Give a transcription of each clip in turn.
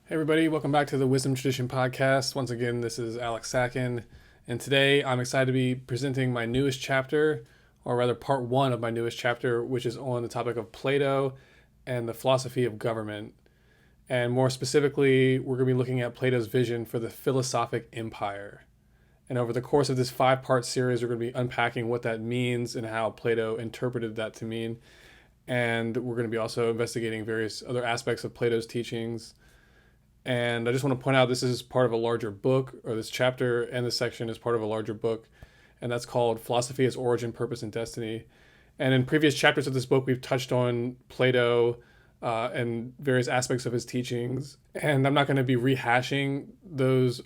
Hey everybody, welcome back to the Wisdom Tradition podcast. Once again, this is Alex Sacken, and today I'm excited to be presenting my newest chapter, or rather part one of my newest chapter, which is on the topic of Plato and the philosophy of government. And more specifically, we're going to be looking at Plato's vision for the Philosophic Empire. And over the course of this 5-part series, we're going to be unpacking what that means and how Plato interpreted that to mean. And we're going to be also investigating various other aspects of Plato's teachings. And I just want to point out this is part of a larger book, or this chapter and this section is part of a larger book, and that's called Philosophy as Origin, Purpose, and Destiny. And in previous chapters of this book, we've touched on Plato and various aspects of his teachings. And I'm not going to be rehashing those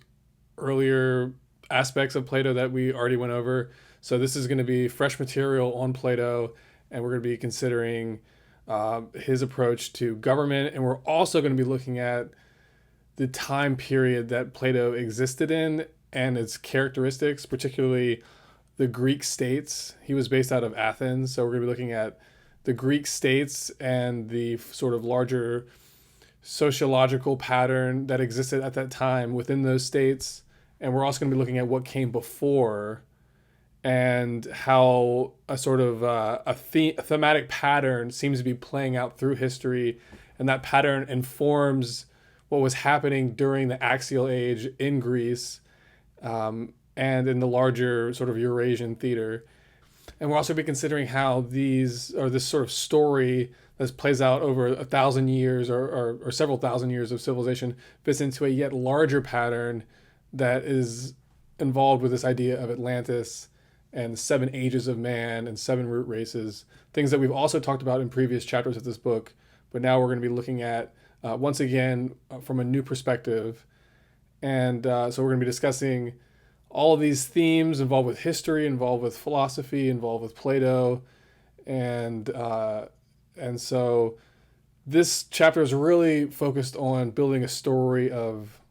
earlier aspects of Plato that we already went over. So this is going to be fresh material on Plato, and we're going to be considering his approach to government. And we're also going to be looking at the time period that Plato existed in and its characteristics, particularly the Greek states. He was based out of Athens, so we're going to be looking at the Greek states and the sort of larger sociological pattern that existed at that time within those states. And we're also going to be looking at what came before and how a sort of a thematic pattern seems to be playing out through history, and that pattern informs what was happening during the Axial Age in Greece and in the larger sort of Eurasian theater. And we're also be considering how this sort of story that plays out over 1,000 years or several thousand years of civilization fits into a yet larger pattern that is involved with this idea of Atlantis and 7 ages of man and 7 root races, things that we've also talked about in previous chapters of this book, but now we're going to be looking at once again from a new perspective. And so we're going to be discussing all of these themes involved with history, involved with philosophy, involved with Plato. And so this chapter is really focused on building a story of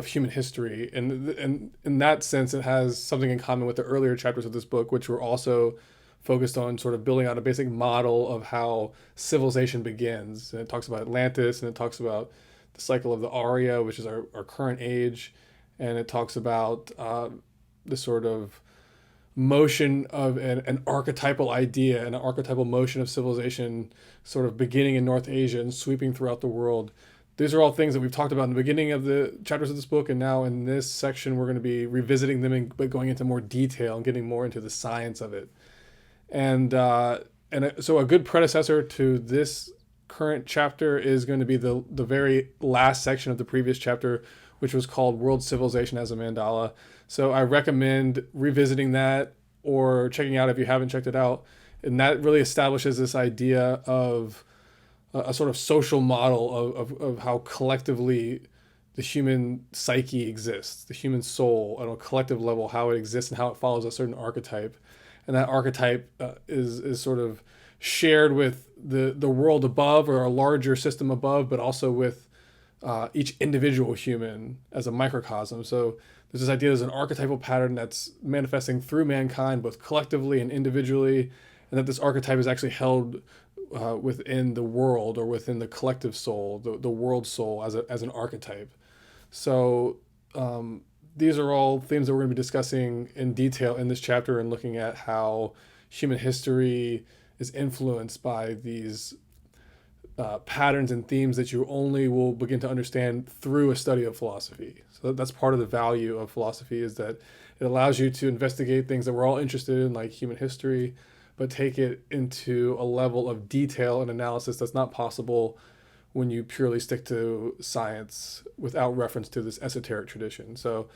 human history. And in that sense, it has something in common with the earlier chapters of this book, which were also focused on sort of building out a basic model of how civilization begins. And it talks about Atlantis, and it talks about the cycle of the Aria, which is our current age. And it talks about the sort of motion of an archetypal idea, an archetypal motion of civilization sort of beginning in North Asia and sweeping throughout the world. These are all things that we've talked about in the beginning of the chapters of this book, and now in this section we're going to be revisiting them but going into more detail and getting more into the science of it. And so a good predecessor to this current chapter is going to be the very last section of the previous chapter, which was called World Civilization as a Mandala. So I recommend revisiting that or checking out if you haven't checked it out. And that really establishes this idea of a sort of social model of how collectively the human psyche exists, the human soul on a collective level, how it exists and how it follows a certain archetype. And that archetype is sort of shared with the world above, or a larger system above, but also with each individual human as a microcosm. So there's this idea there's an archetypal pattern that's manifesting through mankind, both collectively and individually, and that this archetype is actually held within the world, or within the collective soul, the world soul as an archetype. So these are all themes that we're going to be discussing in detail in this chapter, and looking at how human history is influenced by these patterns and themes that you only will begin to understand through a study of philosophy. So that's part of the value of philosophy, is that it allows you to investigate things that we're all interested in, like human history, but take it into a level of detail and analysis that's not possible when you purely stick to science without reference to this esoteric tradition. So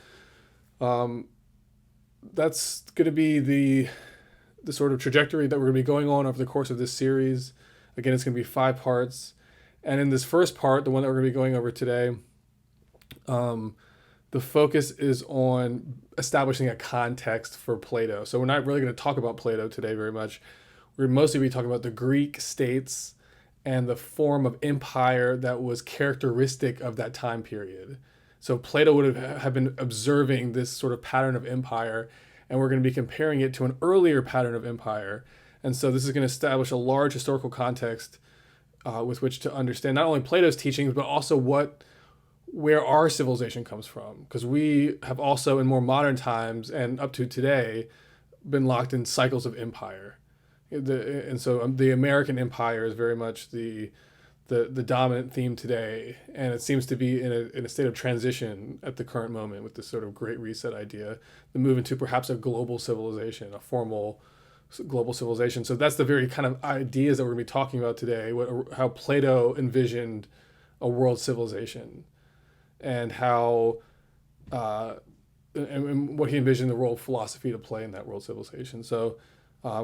that's going to be the sort of trajectory that we're going to be going on over the course of this series. Again, it's going to be 5 parts. And in this first part, the one that we're going to be going over today, the focus is on establishing a context for Plato. So we're not really going to talk about Plato today very much. We're mostly be talking about the Greek states and the form of empire that was characteristic of that time period. So Plato would have been observing this sort of pattern of empire, and we're going to be comparing it to an earlier pattern of empire. And so this is going to establish a large historical context with which to understand not only Plato's teachings, but also what where our civilization comes from, because we have also in more modern times and up to today been locked in cycles of empire. And so the American empire is very much the dominant theme today, and it seems to be in a state of transition at the current moment with this sort of great reset idea, the move into perhaps a global civilization, a formal global civilization. So that's the very kind of ideas that we're going to be talking about today, how Plato envisioned a world civilization, and how and what he envisioned the role of philosophy to play in that world civilization. So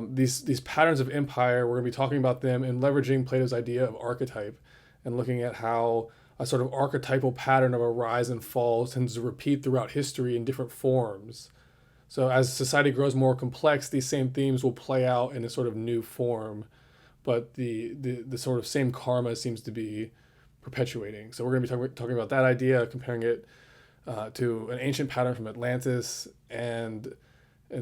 these patterns of empire, we're going to be talking about them and leveraging Plato's idea of archetype and looking at how a sort of archetypal pattern of a rise and fall tends to repeat throughout history in different forms. So as society grows more complex, these same themes will play out in a sort of new form, but the sort of same karma seems to be perpetuating. So we're going to be talking about that idea, comparing it to an ancient pattern from Atlantis, and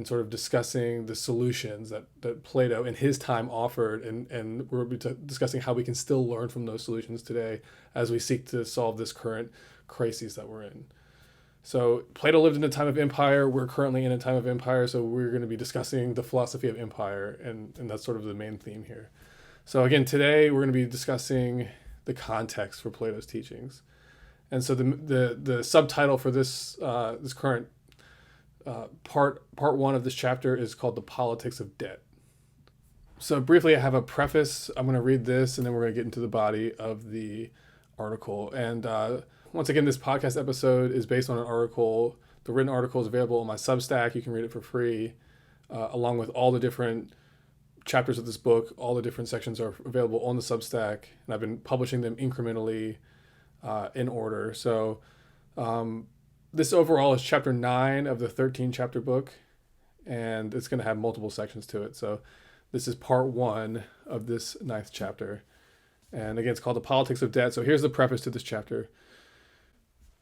sort of discussing the solutions that Plato in his time offered, and we'll be discussing how we can still learn from those solutions today as we seek to solve this current crisis that we're in. So Plato lived in a time of empire. We're currently in a time of empire, so we're going to be discussing the philosophy of empire, and that's sort of the main theme here. So again, today we're going to be discussing the context for Plato's teachings. And so the subtitle for this this current part one of this chapter is called The Politics of Debt. So briefly, I have a preface. I'm going to read this, and then we're going to get into the body of the article. And once again, this podcast episode is based on an article. The written article is available on my Substack. You can read it for free, along with all the different chapters of this book. All the different sections are available on the Substack, and I've been publishing them incrementally in order. So this overall is chapter 9 of the 13 chapter book, and it's going to have multiple sections to it. So this is part 1 of this 9th chapter. And again, it's called The Politics of Debt. So here's the preface to this chapter.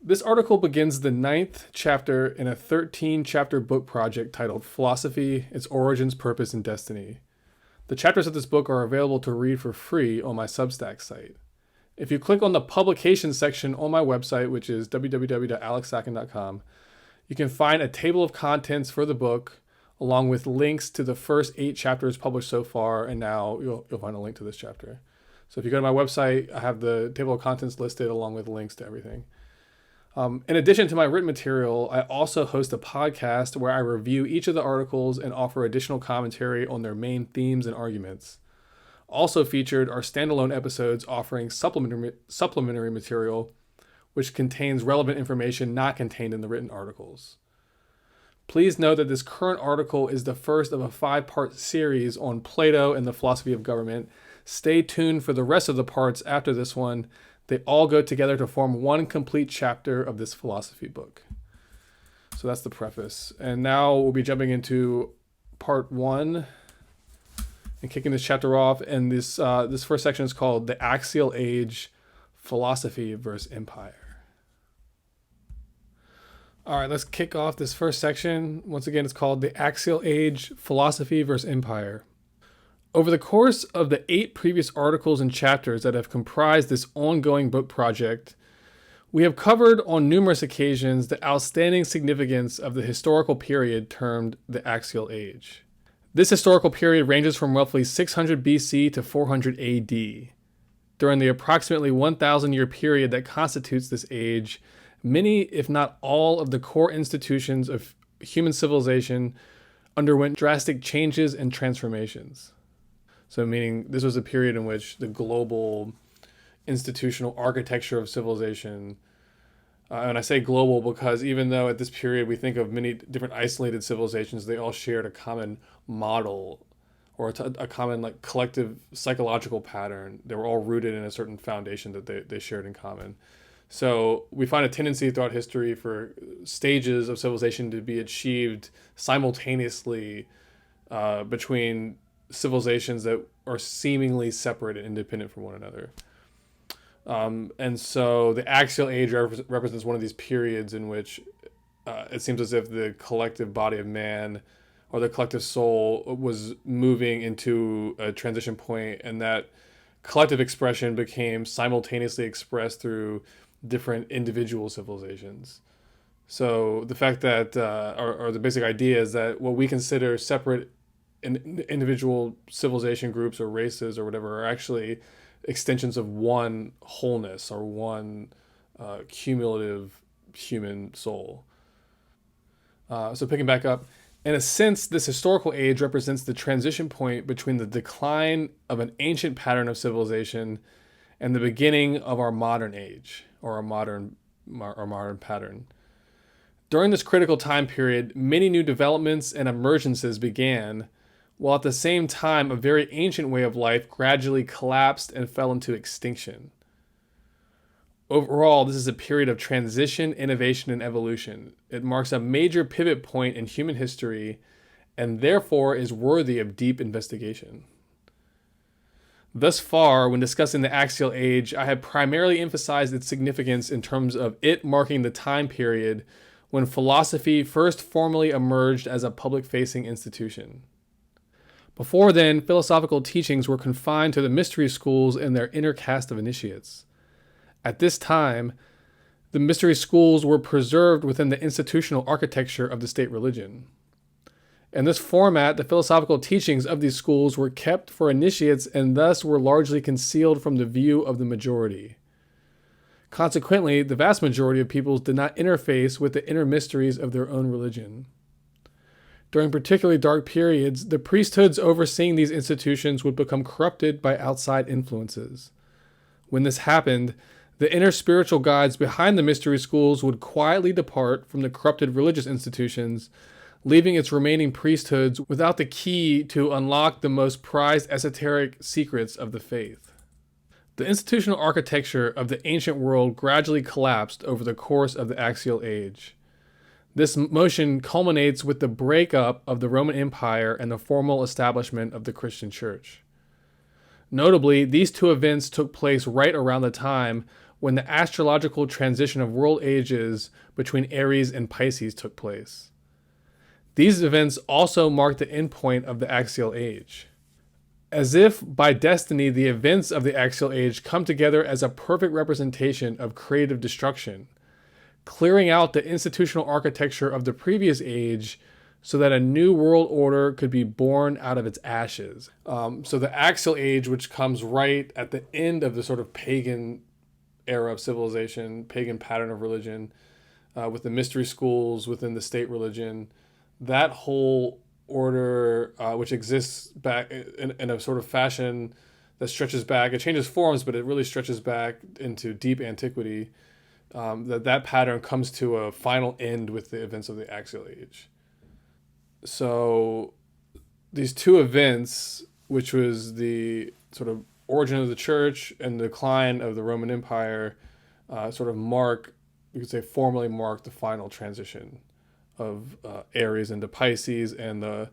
This article begins the 9th chapter in a 13 chapter book project titled Philosophy, Its Origins, Purpose, and Destiny. The chapters of this book are available to read for free on my Substack site. If you click on the publications section on my website, which is www.alexsakin.com, you can find a table of contents for the book, along with links to the first 8 chapters published so far, and now you'll find a link to this chapter. So if you go to my website, I have the table of contents listed along with links to everything. In addition to my written material, I also host a podcast where I review each of the articles and offer additional commentary on their main themes and arguments. Also featured are standalone episodes offering supplementary material, which contains relevant information not contained in the written articles. Please note that this current article is the first of a 5-part series on Plato and the philosophy of government. Stay tuned for the rest of the parts after this one. They all go together to form one complete chapter of this philosophy book. So that's the preface. And now we'll be jumping into part 1 and kicking this chapter off. And this first section is called The Axial Age, Philosophy versus Empire. All right, let's kick off this first section. Once again, it's called The Axial Age, Philosophy versus Empire. Over the course of the 8 previous articles and chapters that have comprised this ongoing book project, we have covered on numerous occasions the outstanding significance of the historical period termed the Axial Age. This historical period ranges from roughly 600 BC to 400 AD. During the approximately 1,000-year period that constitutes this age, many, if not all, of the core institutions of human civilization underwent drastic changes and transformations. So meaning this was a period in which the global institutional architecture of civilization, and I say global because even though at this period we think of many different isolated civilizations, they all shared a common model or a common like collective psychological pattern. They were all rooted in a certain foundation that they shared in common. So we find a tendency throughout history for stages of civilization to be achieved simultaneously between civilizations that are seemingly separate and independent from one another. And so the Axial Age represents one of these periods in which it seems as if the collective body of man or the collective soul was moving into a transition point, and that collective expression became simultaneously expressed through different individual civilizations. So the fact that, or the basic idea is that what we consider separate individual civilization groups or races or whatever are actually extensions of one wholeness or one cumulative human soul. So picking back up, in a sense, this historical age represents the transition point between the decline of an ancient pattern of civilization and the beginning of our modern age, or our modern pattern. During this critical time period, many new developments and emergences began, while at the same time a very ancient way of life gradually collapsed and fell into extinction. Overall, this is a period of transition, innovation, and evolution. It marks a major pivot point in human history and therefore is worthy of deep investigation. Thus far, when discussing the axial age, I have primarily emphasized its significance in terms of it marking the time period when philosophy first formally emerged as a public-facing institution. Before then, philosophical teachings were confined to the mystery schools and their inner caste of initiates. At this time, the mystery schools were preserved within the institutional architecture of the state religion. In this format, the philosophical teachings of these schools were kept for initiates and thus were largely concealed from the view of the majority. Consequently, the vast majority of peoples did not interface with the inner mysteries of their own religion. During particularly dark periods, the priesthoods overseeing these institutions would become corrupted by outside influences. When this happened, the inner spiritual guides behind the mystery schools would quietly depart from the corrupted religious institutions, leaving its remaining priesthoods without the key to unlock the most prized esoteric secrets of the faith. The institutional architecture of the ancient world gradually collapsed over the course of the axial age. This motion culminates with the breakup of the Roman Empire and the formal establishment of the Christian Church. Notably, these two events took place right around the time when the astrological transition of world ages between Aries and Pisces took place. These events also marked the endpoint of the axial age. As if by destiny, the events of the axial age come together as a perfect representation of creative destruction, clearing out the institutional architecture of the previous age so that a new world order could be born out of its ashes. So the axial age, which comes right at the end of the sort of pagan era of civilization, pagan pattern of religion, with the mystery schools within the state religion, that whole order, which exists back in a sort of fashion that stretches back, it changes forms, but it really stretches back into deep antiquity, that pattern comes to a final end with the events of the axial age. So these two events, which was the sort of origin of the church and the decline of the Roman Empire, sort of mark, you could say formally mark the final transition of Aries into Pisces. And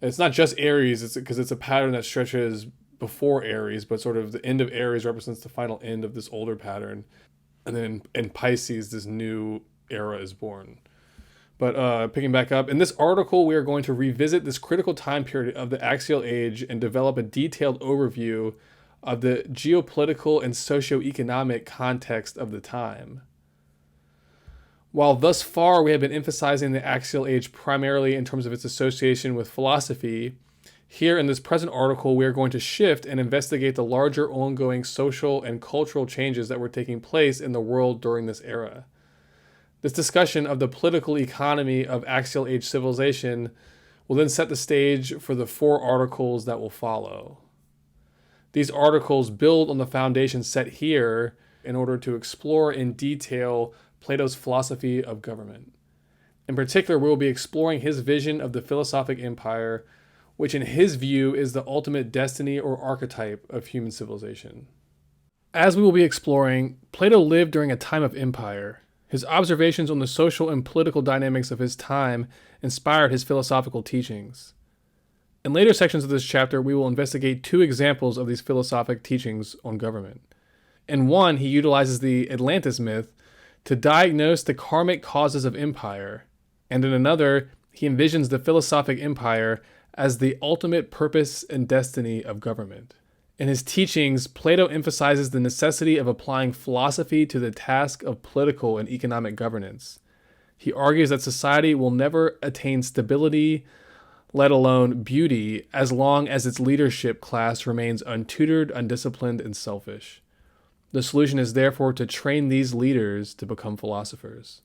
it's not just Aries, it's because it's a pattern that stretches before Aries, but sort of the end of Aries represents the final end of this older pattern. And then in Pisces, this new era is born. But picking back up, in this article, we are going to revisit this critical time period of the axial age and develop a detailed overview of the geopolitical and socioeconomic context of the time. While thus far we have been emphasizing the axial age primarily in terms of its association with philosophy, here in this present article we are going to shift and investigate the larger ongoing social and cultural changes that were taking place in the world during this era. This discussion of the political economy of axial age civilization will then set the stage for the 4 articles that will follow. These articles build on the foundation set here in order to explore in detail Plato's philosophy of government. In particular, we will be exploring his vision of the Philosophic Empire, which in his view is the ultimate destiny or archetype of human civilization. As we will be exploring, Plato lived during a time of empire. His observations on the social and political dynamics of his time inspired his philosophical teachings. In later sections of this chapter, we will investigate 2 examples of these philosophic teachings on government. In one, he utilizes the Atlantis myth to diagnose the karmic causes of empire, and in another, he envisions the Philosophic Empire as the ultimate purpose and destiny of government. In his teachings, Plato emphasizes the necessity of applying philosophy to the task of political and economic governance. He argues that society will never attain stability, let alone beauty, as long as its leadership class remains untutored, undisciplined, and selfish. The solution is therefore to train these leaders to become philosophers.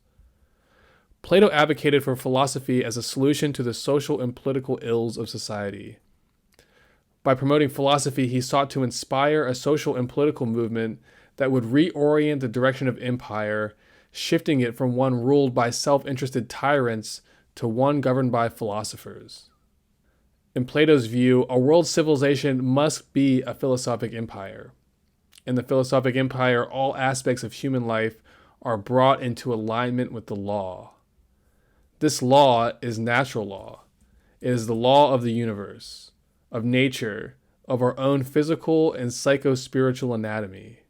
Plato advocated for philosophy as a solution to the social and political ills of society. By promoting philosophy, he sought to inspire a social and political movement that would reorient the direction of empire, shifting it from one ruled by self-interested tyrants to one governed by philosophers. In Plato's view, a world civilization must be a philosophic empire. In the philosophic empire, all aspects of human life are brought into alignment with the law. This law is natural law. It is the law of the universe, of nature, of our own physical and psycho-spiritual anatomy.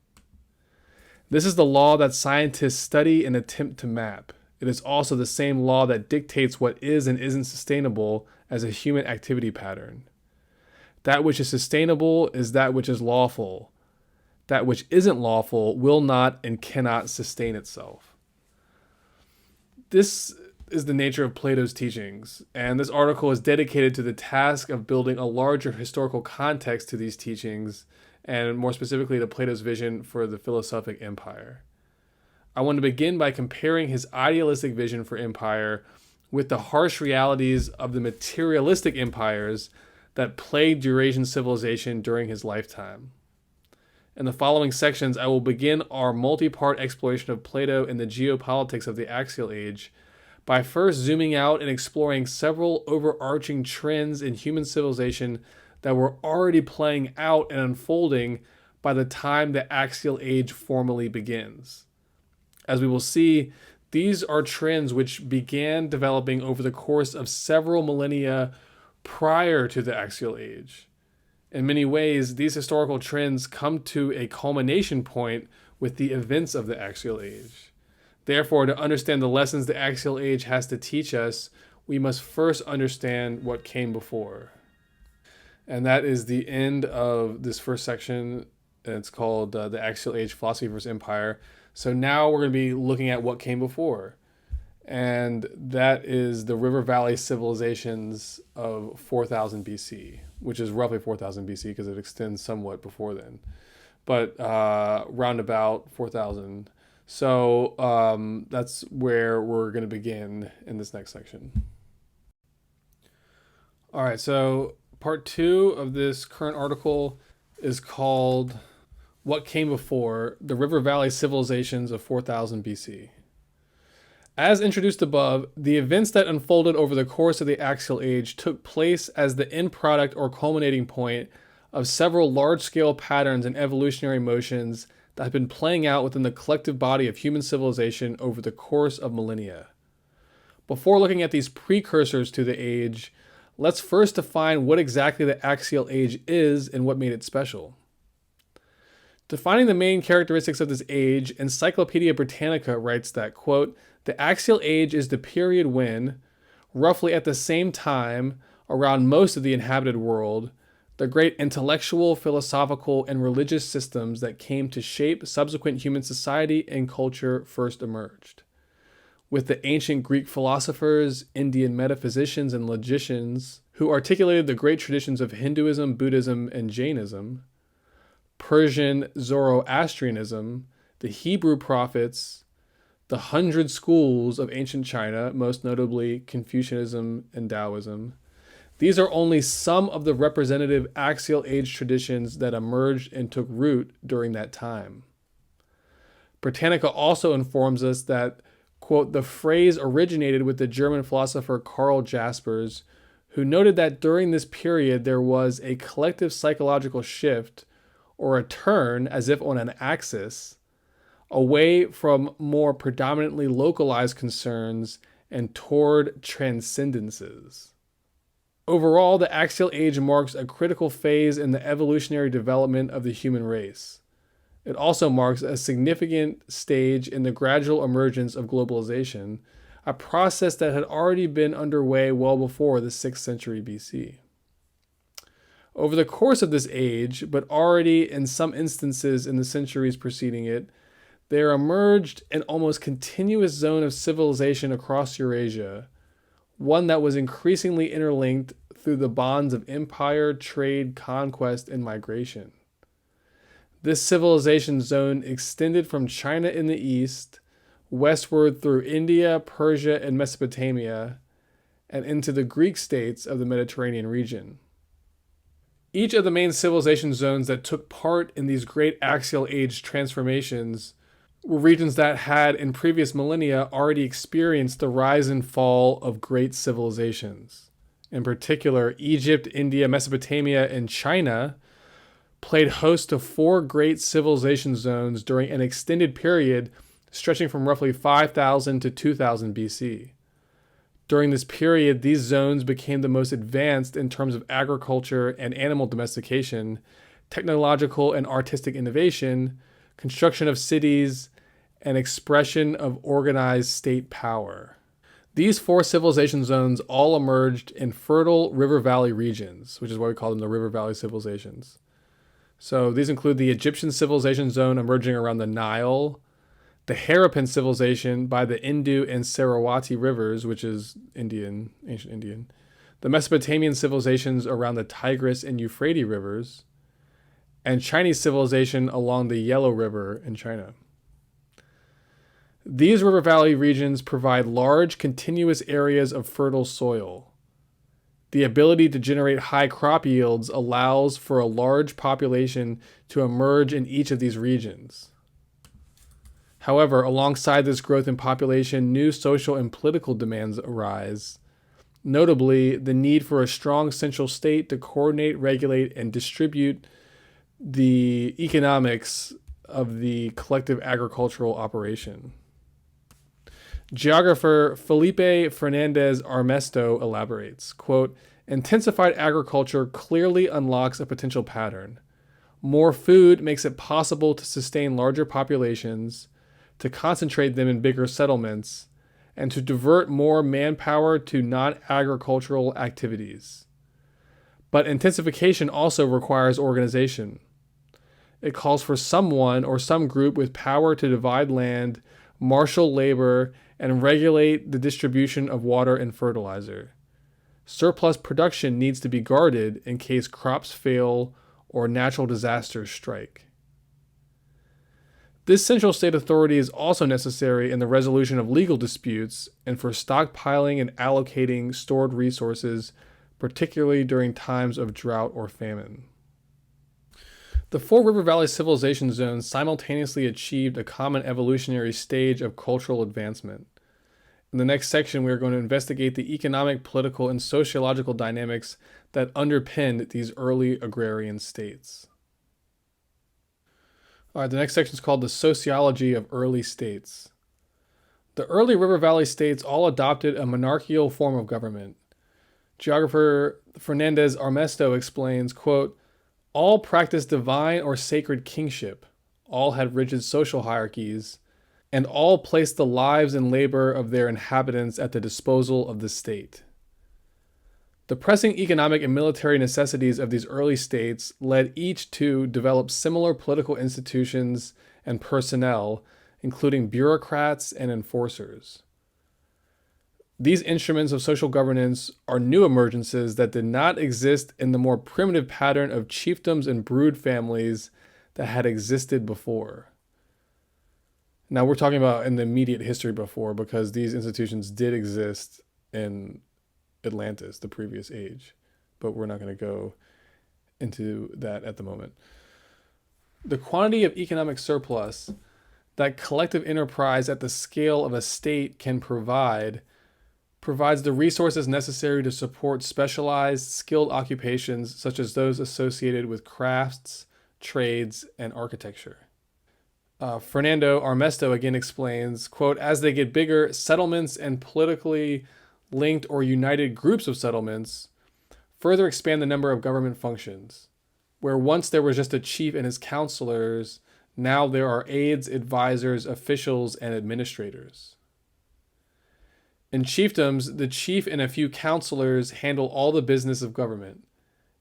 This is the law that scientists study and attempt to map. It is also the same law that dictates what is and isn't sustainable as a human activity pattern. That which is sustainable is that which is lawful. That which isn't lawful will not and cannot sustain itself. This is the nature of Plato's teachings, and this article is dedicated to the task of building a larger historical context to these teachings, and more specifically to Plato's vision for the philosophic empire. I want to begin by comparing his idealistic vision for empire with the harsh realities of the materialistic empires that plagued Eurasian civilization during his lifetime. In the following sections, I will begin our multi-part exploration of Plato and the geopolitics of the axial age by first zooming out and exploring several overarching trends in human civilization that were already playing out and unfolding by the time the axial age formally begins. As we will see, these are trends which began developing over the course of several millennia prior to the axial age. In many ways, these historical trends come to a culmination point with the events of the axial age. Therefore, to understand the lessons the axial age has to teach us, we must first understand what came before. And that is the end of this first section. It's called The Axial Age, Philosophy versus Empire. So now we're going to be looking at what came before. And that is the River Valley civilizations of 4000 BC, which is roughly 4000 BC because it extends somewhat before then. But roundabout 4000. So that's where we're going to begin in this next section. All right, so part 2 of this current article is called What Came Before, the River Valley Civilizations of 4000 BC. As introduced above, the events that unfolded over the course of the axial age took place as the end product or culminating point of several large-scale patterns and evolutionary motions that have been playing out within the collective body of human civilization over the course of millennia. Before looking at these precursors to the age, let's first define what exactly the axial age is and what made it special. Defining the main characteristics of this age, Encyclopedia Britannica writes that, quote, "The axial age is the period when, roughly at the same time around most of the inhabited world, the great intellectual, philosophical, and religious systems that came to shape subsequent human society and culture first emerged. With the ancient Greek philosophers, Indian metaphysicians and logicians who articulated the great traditions of Hinduism, Buddhism, and Jainism, Persian Zoroastrianism, the Hebrew prophets, the 100 schools of ancient China, most notably Confucianism and Taoism. These are only some of the representative axial age traditions that emerged and took root during that time." Britannica also informs us that, quote, "the phrase originated with the German philosopher Karl Jaspers, who noted that during this period there was a collective psychological shift, or a turn as if on an axis, away from more predominantly localized concerns and toward transcendences." Overall, the axial age marks a critical phase in the evolutionary development of the human race. It also marks a significant stage in the gradual emergence of globalization, a process that had already been underway well before the 6th century BC. Over the course of this age, but already in some instances in the centuries preceding it, there emerged an almost continuous zone of civilization across Eurasia, one that was increasingly interlinked through the bonds of empire, trade, conquest, and migration. This civilization zone extended from China in the east, westward through India, Persia, and Mesopotamia, and into the Greek states of the Mediterranean region. Each of the main civilization zones that took part in these great axial age transformations were regions that had in previous millennia already experienced the rise and fall of great civilizations. In particular, Egypt, India, Mesopotamia, and China played host to 4 great civilization zones during an extended period stretching from roughly 5000 to 2000 BC. During this period, these zones became the most advanced in terms of agriculture and animal domestication, technological and artistic innovation, construction of cities, and expression of organized state power. These 4 civilization zones all emerged in fertile river valley regions, which is why we call them the river valley civilizations. So these include the Egyptian civilization zone emerging around the Nile, the Harappan civilization by the Indus and Sarawati rivers, which is Indian, ancient Indian, the Mesopotamian civilizations around the Tigris and Euphrates rivers, and Chinese civilization along the Yellow River in China. These river valley regions provide large, continuous areas of fertile soil. The ability to generate high crop yields allows for a large population to emerge in each of these regions. However, alongside this growth in population, new social and political demands arise. Notably, the need for a strong central state to coordinate, regulate, and distribute the economics of the collective agricultural operation. Geographer Felipe Fernandez Armesto elaborates, quote, "Intensified agriculture clearly unlocks a potential pattern. More food makes it possible to sustain larger populations, to concentrate them in bigger settlements, and to divert more manpower to non-agricultural activities. But intensification also requires organization. It calls for someone or some group with power to divide land, marshal labor, and regulate the distribution of water and fertilizer. Surplus production needs to be guarded in case crops fail or natural disasters strike. This central state authority is also necessary in the resolution of legal disputes and for stockpiling and allocating stored resources, particularly during times of drought or famine." The 4 river valley civilization zones simultaneously achieved a common evolutionary stage of cultural advancement. In the next section, we are going to investigate the economic, political, and sociological dynamics that underpinned these early agrarian states. All right, the next section is called the sociology of early states. The early river valley states all adopted a monarchical form of government. Geographer Fernandez Armesto explains, quote, "All practiced divine or sacred kingship, all had rigid social hierarchies, and all placed the lives and labor of their inhabitants at the disposal of the state." The pressing economic and military necessities of these early states led each to develop similar political institutions and personnel, including bureaucrats and enforcers. These instruments of social governance are new emergences that did not exist in the more primitive pattern of chiefdoms and brood families that had existed before. Now we're talking about in the immediate history before, because these institutions did exist in Atlantis, the previous age, but we're not going to go into that at the moment. The quantity of economic surplus that collective enterprise at the scale of a state can provides the resources necessary to support specialized, skilled occupations such as those associated with crafts, trades, and architecture. Fernando Armesto again explains, quote, "As they get bigger, settlements and politically linked or united groups of settlements further expand the number of government functions. Where once there was just a chief and his counselors, now there are aides, advisors, officials, and administrators. In chiefdoms, the chief and a few counselors handle all the business of government.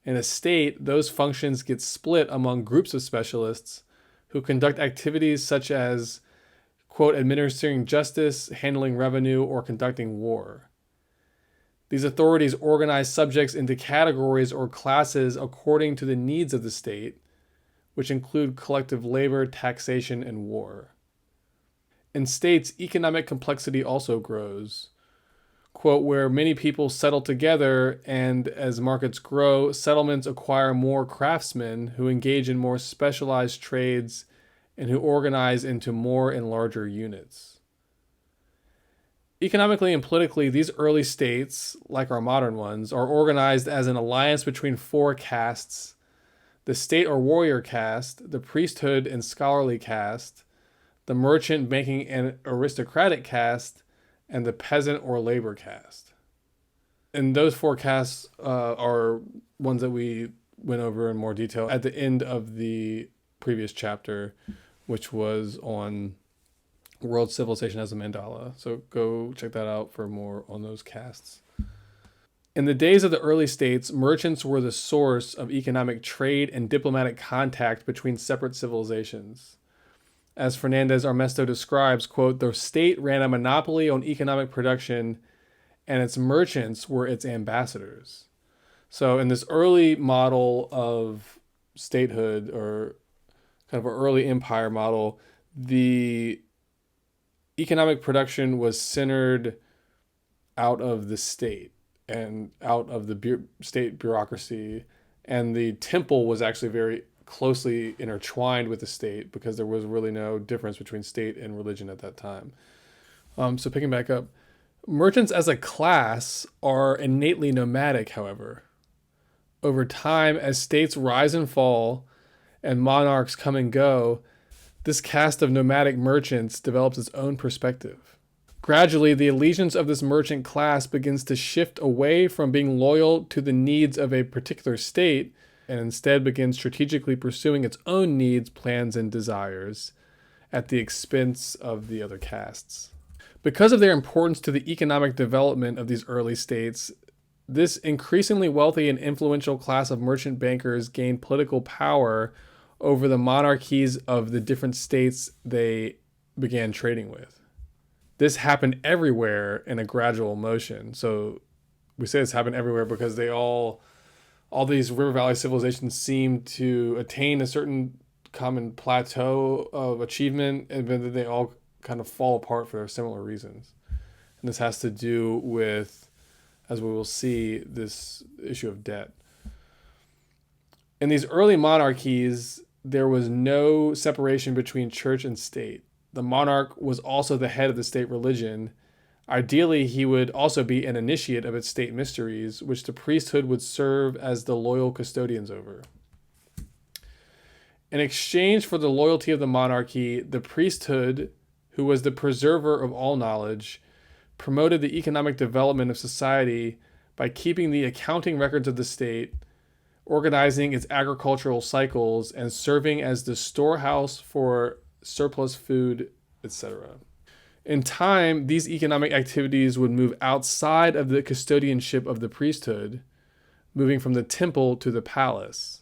In a state, those functions get split among groups of specialists who conduct activities such as, quote, administering justice, handling revenue, or conducting war. These authorities organize subjects into categories or classes according to the needs of the state, which include collective labor, taxation, and war. In states, economic complexity also grows. Quote, where many people settle together, and as markets grow, settlements acquire more craftsmen who engage in more specialized trades and who organize into more and larger units. Economically and politically, these early states, like our modern ones, are organized as an alliance between four castes: the state or warrior caste, the priesthood and scholarly caste, the merchant, banking, and aristocratic caste, and the peasant or labor caste. And those four castes are ones that we went over in more detail at the end of the previous chapter, which was on world civilization as a mandala. So go check that out for more on those castes. In the days of the early states, merchants were the source of economic trade and diplomatic contact between separate civilizations. As Fernandez Armesto describes, quote, the state ran a monopoly on economic production and its merchants were its ambassadors. So in this early model of statehood, or kind of an early empire model, the economic production was centered out of the state and out of the state bureaucracy. And the temple was actually very closely intertwined with the state because there was really no difference between state and religion at that time. So picking back up, merchants as a class are innately nomadic, however. Over time, as states rise and fall and monarchs come and go, this caste of nomadic merchants develops its own perspective. Gradually, the allegiance of this merchant class begins to shift away from being loyal to the needs of a particular state and instead begins strategically pursuing its own needs, plans, and desires at the expense of the other castes. Because of their importance to the economic development of these early states, this increasingly wealthy and influential class of merchant bankers gained political power over the monarchies of the different states they began trading with. This happened everywhere in a gradual motion. So we say this happened everywhere because all these river valley civilizations seem to attain a certain common plateau of achievement, and then they all kind of fall apart for similar reasons. And this has to do with, as we will see, this issue of debt. In these early monarchies, there was no separation between church and state. The monarch was also the head of the state religion. Ideally, he would also be an initiate of its state mysteries, which the priesthood would serve as the loyal custodians over. In exchange for the loyalty of the monarchy, the priesthood, who was the preserver of all knowledge, promoted the economic development of society by keeping the accounting records of the state, organizing its agricultural cycles, and serving as the storehouse for surplus food, etc. In time, these economic activities would move outside of the custodianship of the priesthood, moving from the temple to the palace.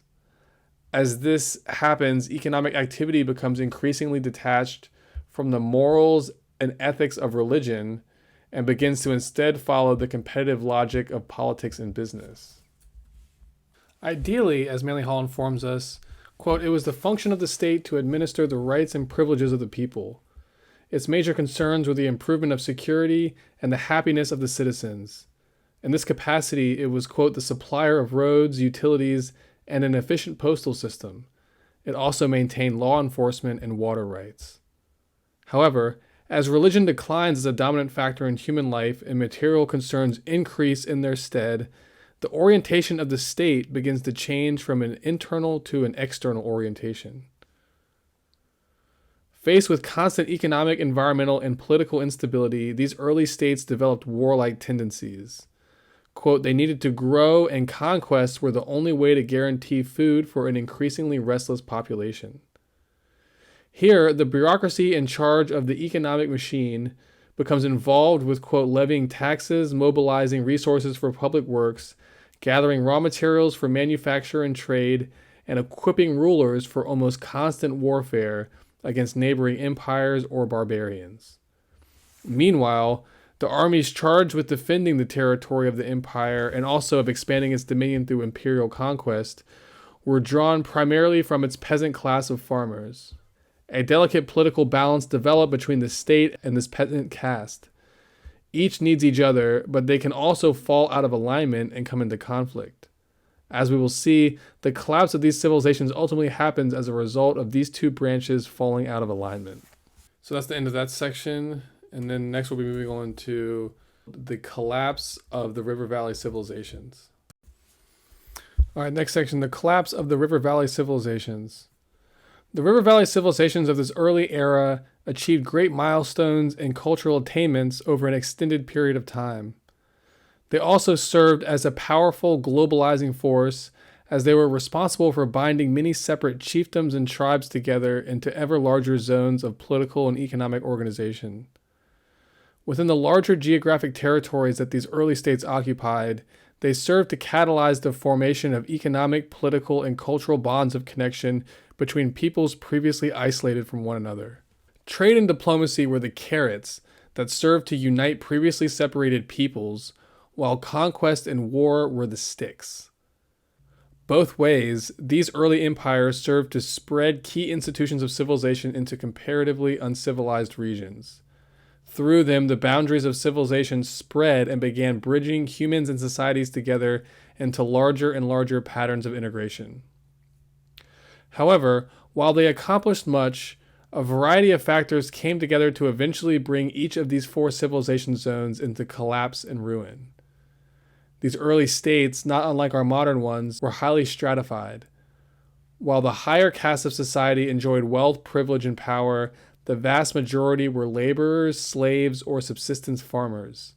As this happens, economic activity becomes increasingly detached from the morals and ethics of religion and begins to instead follow the competitive logic of politics and business. Ideally, as Manly Hall informs us, quote, it was the function of the state to administer the rights and privileges of the people. Its major concerns were the improvement of security and the happiness of the citizens. In this capacity, it was, quote, the supplier of roads, utilities, and an efficient postal system. It also maintained law enforcement and water rights. However, as religion declines as a dominant factor in human life and material concerns increase in their stead, the orientation of the state begins to change from an internal to an external orientation. Faced with constant economic, environmental, and political instability, these early states developed warlike tendencies. Quote, they needed to grow, and conquests were the only way to guarantee food for an increasingly restless population. Here, the bureaucracy in charge of the economic machine becomes involved with, quote, levying taxes, mobilizing resources for public works, gathering raw materials for manufacture and trade, and equipping rulers for almost constant warfare against neighboring empires or barbarians. Meanwhile, the armies charged with defending the territory of the empire and also of expanding its dominion through imperial conquest were drawn primarily from its peasant class of farmers. A delicate political balance developed between the state and this peasant caste. Each needs each other, but they can also fall out of alignment and come into conflict. As we will see, the collapse of these civilizations ultimately happens as a result of these two branches falling out of alignment. So that's the end of that section. And then next we'll be moving on to the collapse of the River Valley civilizations. All right, next section, the collapse of the River Valley civilizations. The River Valley civilizations of this early era achieved great milestones and cultural attainments over an extended period of time. They also served as a powerful globalizing force, as they were responsible for binding many separate chiefdoms and tribes together into ever larger zones of political and economic organization. Within the larger geographic territories that these early states occupied, they served to catalyze the formation of economic, political, and cultural bonds of connection between peoples previously isolated from one another. Trade and diplomacy were the carrots that served to unite previously separated peoples, while conquest and war were the sticks. Both ways, these early empires served to spread key institutions of civilization into comparatively uncivilized regions. Through them, the boundaries of civilization spread and began bridging humans and societies together into larger and larger patterns of integration. However, while they accomplished much, a variety of factors came together to eventually bring each of these four civilization zones into collapse and ruin. These early states, not unlike our modern ones, were highly stratified. While the higher castes of society enjoyed wealth, privilege, and power, the vast majority were laborers, slaves, or subsistence farmers.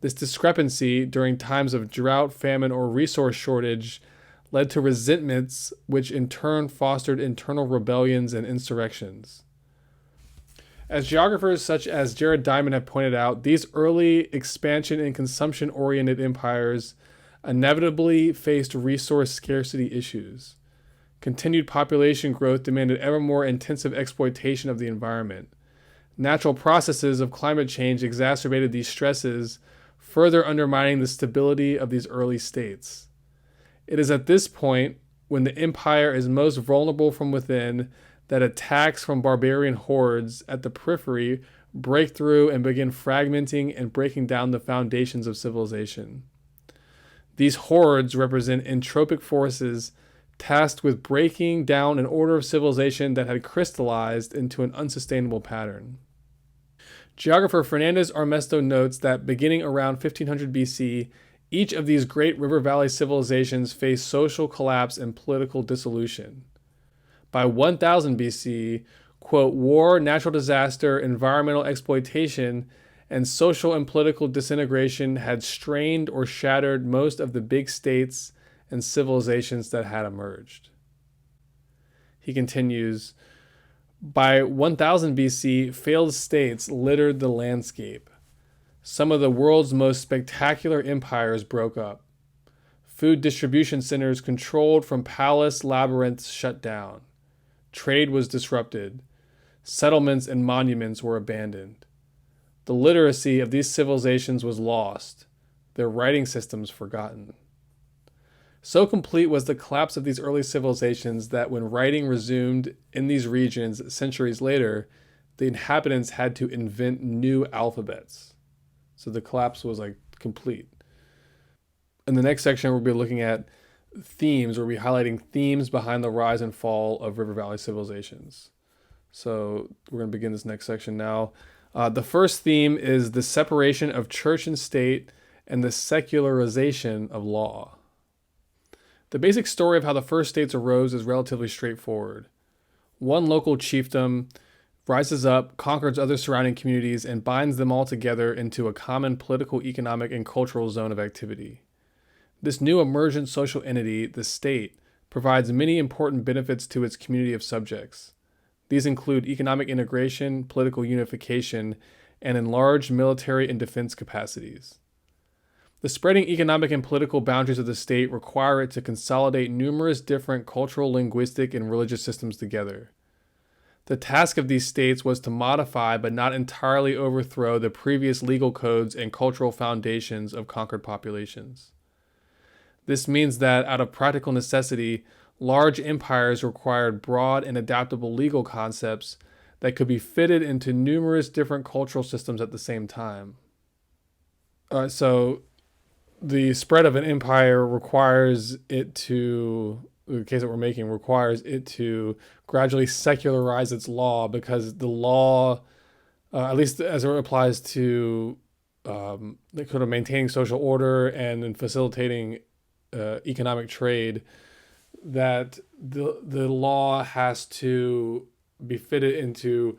This discrepancy during times of drought, famine, or resource shortage led to resentments, which in turn fostered internal rebellions and insurrections. As geographers such as Jared Diamond have pointed out, these early expansion and consumption-oriented empires inevitably faced resource scarcity issues. Continued population growth demanded ever more intensive exploitation of the environment. Natural processes of climate change exacerbated these stresses, further undermining the stability of these early states. It is at this point, when the empire is most vulnerable from within, that attacks from barbarian hordes at the periphery break through and begin fragmenting and breaking down the foundations of civilization. These hordes represent entropic forces tasked with breaking down an order of civilization that had crystallized into an unsustainable pattern. Geographer Fernandez Armesto notes that beginning around 1500 BC, each of these great river valley civilizations faced social collapse and political dissolution. By 1000 BC, quote, war, natural disaster, environmental exploitation, and social and political disintegration had strained or shattered most of the big states and civilizations that had emerged. He continues, by 1000 BC, failed states littered the landscape. Some of the world's most spectacular empires broke up. Food distribution centers controlled from palace labyrinths shut down. Trade was disrupted. Settlements and monuments were abandoned. The literacy of these civilizations was lost, their writing systems forgotten. So complete was the collapse of these early civilizations that when writing resumed in these regions centuries later, the inhabitants had to invent new alphabets. So the collapse was complete. In the next section, we'll be looking at themes. We'll be highlighting themes behind the rise and fall of river valley civilizations. So we're going to begin this next section now. The first theme is the separation of church and state and the secularization of law. The basic story of how the first states arose is relatively straightforward. One local chiefdom rises up, conquers other surrounding communities, and binds them all together into a common political, economic, and cultural zone of activity. This new emergent social entity, the state, provides many important benefits to its community of subjects. These include economic integration, political unification, and enlarged military and defense capacities. The spreading economic and political boundaries of the state require it to consolidate numerous different cultural, linguistic, and religious systems together. The task of these states was to modify but not entirely overthrow the previous legal codes and cultural foundations of conquered populations. This means that, out of practical necessity, large empires required broad and adaptable legal concepts that could be fitted into numerous different cultural systems at the same time. So the spread of an empire requires it to, the case that we're making, requires it to gradually secularize its law, because the law, at least as it applies to the kind of maintaining social order and in facilitating economic trade, that the law has to be fitted into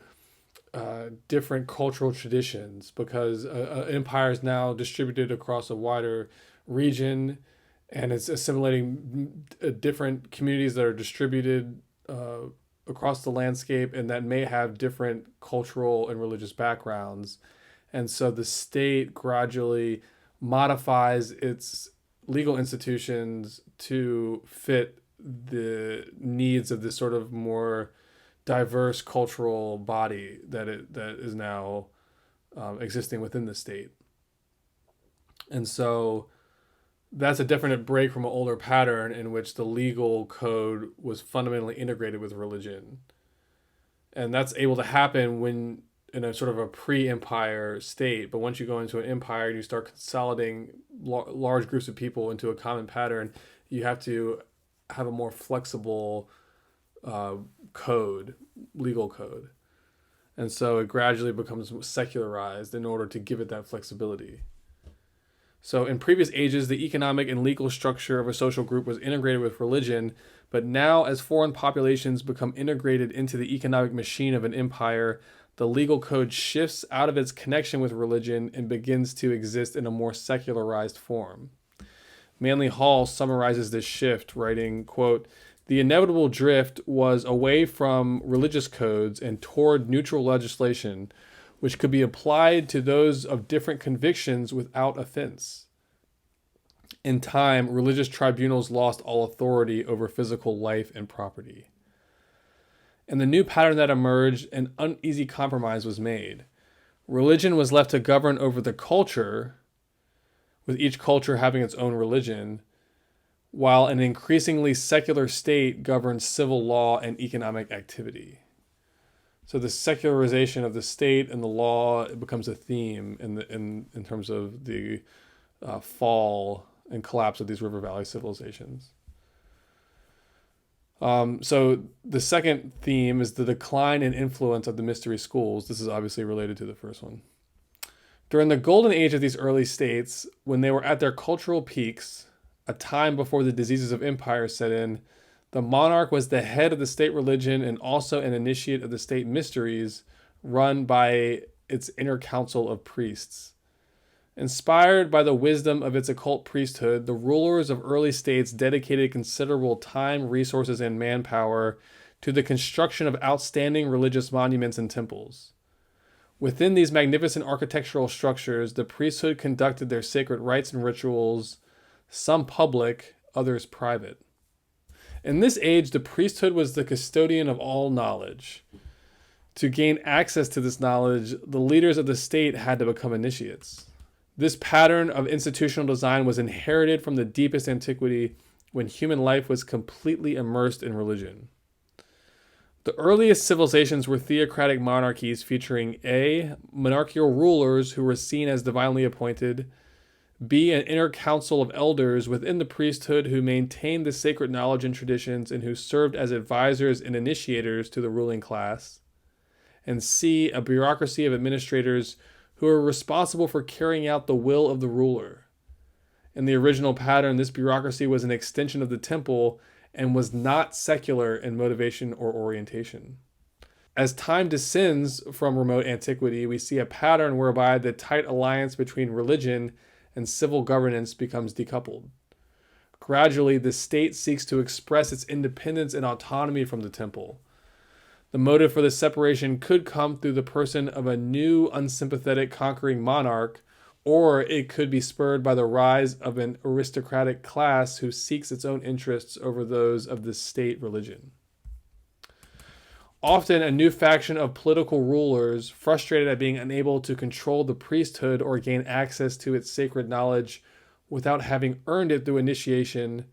different cultural traditions, because empire is now distributed across a wider region, and it's assimilating different communities that are distributed across the landscape and that may have different cultural and religious backgrounds. And so the state gradually modifies its legal institutions to fit the needs of this sort of more diverse cultural body that is now existing within the state. And so that's a definite break from an older pattern in which the legal code was fundamentally integrated with religion. And that's able to happen when in a sort of a pre-empire state. But once you go into an empire and you start consolidating large groups of people into a common pattern, you have to have a more flexible legal code. And so it gradually becomes secularized in order to give it that flexibility. So in previous ages, the economic and legal structure of a social group was integrated with religion, but now as foreign populations become integrated into the economic machine of an empire, the legal code shifts out of its connection with religion and begins to exist in a more secularized form. Manly Hall summarizes this shift, writing, quote, "The inevitable drift was away from religious codes and toward neutral legislation, which could be applied to those of different convictions without offense. In time, religious tribunals lost all authority over physical life and property." And the new pattern that emerged, an uneasy compromise was made. Religion was left to govern over the culture, with each culture having its own religion, while an increasingly secular state governs civil law and economic activity. So the secularization of the state and the law, it becomes a theme in terms of the fall and collapse of these river valley civilizations. So the second theme is the decline and influence of the mystery schools. This is obviously related to the first one. During the golden age of these early states, when they were at their cultural peaks, a time before the diseases of empire set in, the monarch was the head of the state religion and also an initiate of the state mysteries run by its inner council of priests. Inspired by the wisdom of its occult priesthood, the rulers of early states dedicated considerable time, resources, and manpower to the construction of outstanding religious monuments and temples. Within these magnificent architectural structures, the priesthood conducted their sacred rites and rituals, some public, others private. In this age, the priesthood was the custodian of all knowledge. To gain access to this knowledge, the leaders of the state had to become initiates. This pattern of institutional design was inherited from the deepest antiquity, when human life was completely immersed in religion. The earliest civilizations were theocratic monarchies featuring A, monarchical rulers who were seen as divinely appointed, B, an inner council of elders within the priesthood who maintained the sacred knowledge and traditions and who served as advisors and initiators to the ruling class, and C, a bureaucracy of administrators who were responsible for carrying out the will of the ruler. In the original pattern, this bureaucracy was an extension of the temple and was not secular in motivation or orientation. As time descends from remote antiquity, we see a pattern whereby the tight alliance between religion and civil governance becomes decoupled. Gradually, the state seeks to express its independence and autonomy from the temple. The motive for this separation could come through the person of a new, unsympathetic, conquering monarch, or it could be spurred by the rise of an aristocratic class who seeks its own interests over those of the state religion. Often, a new faction of political rulers, frustrated at being unable to control the priesthood or gain access to its sacred knowledge without having earned it through initiation,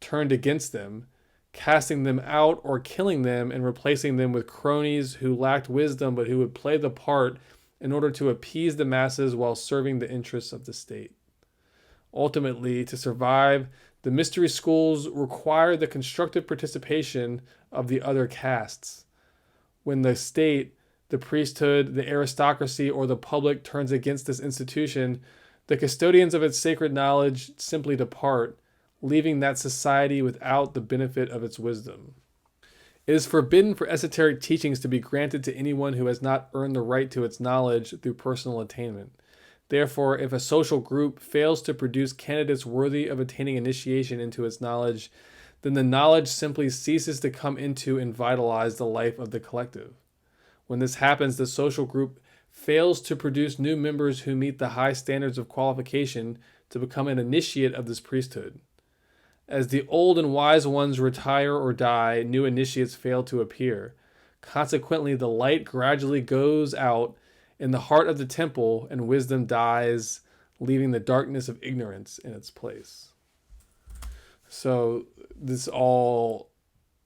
turned against them, casting them out or killing them and replacing them with cronies who lacked wisdom but who would play the part in order to appease the masses while serving the interests of the state. Ultimately, to survive, the mystery schools require the constructive participation of the other castes. When the state, the priesthood, the aristocracy, or the public turns against this institution, the custodians of its sacred knowledge simply depart, leaving that society without the benefit of its wisdom. It is forbidden for esoteric teachings to be granted to anyone who has not earned the right to its knowledge through personal attainment. Therefore, if a social group fails to produce candidates worthy of attaining initiation into its knowledge, then the knowledge simply ceases to come into and vitalize the life of the collective. When this happens, the social group fails to produce new members who meet the high standards of qualification to become an initiate of this priesthood. As the old and wise ones retire or die, new initiates fail to appear. Consequently, the light gradually goes out in the heart of the temple, and wisdom dies, leaving the darkness of ignorance in its place. So this all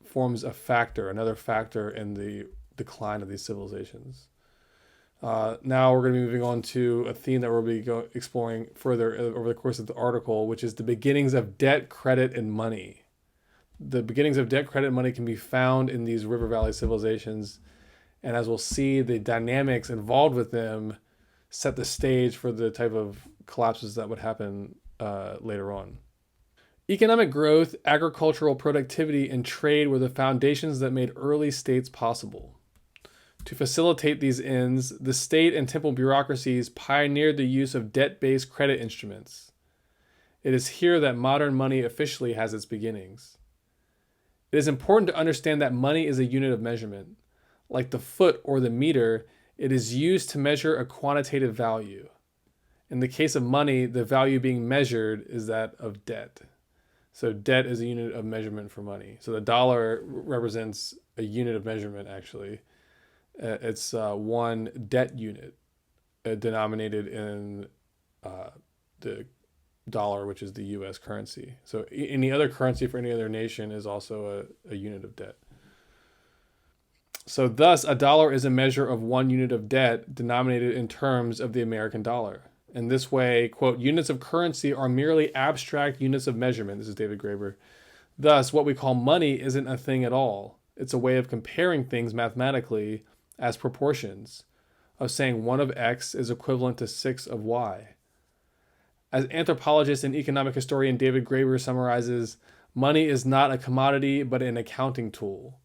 forms another factor in the decline of these civilizations. Now we're going to be moving on to a theme that we'll be exploring further over the course of the article, which is the beginnings of debt, credit, and money. The beginnings of debt, credit, and money can be found in these river valley civilizations, and as we'll see, the dynamics involved with them set the stage for the type of collapses that would happen later on. Economic growth, agricultural productivity, and trade were the foundations that made early states possible. To facilitate these ends, the state and temple bureaucracies pioneered the use of debt-based credit instruments. It is here that modern money officially has its beginnings. It is important to understand that money is a unit of measurement. Like the foot or the meter, it is used to measure a quantitative value. In the case of money, the value being measured is that of debt. So debt is a unit of measurement for money. So the dollar represents a unit of measurement, actually. It's one debt unit denominated in the dollar, which is the U.S. currency. So any other currency for any other nation is also a unit of debt. So thus, a dollar is a measure of one unit of debt denominated in terms of the American dollar. In this way, quote, units of currency are merely abstract units of measurement. This is David Graeber. Thus, what we call money isn't a thing at all. It's a way of comparing things mathematically as proportions, of saying 1 of X is equivalent to 6 of Y. As anthropologist and economic historian David Graeber summarizes, money is not a commodity but an accounting tool.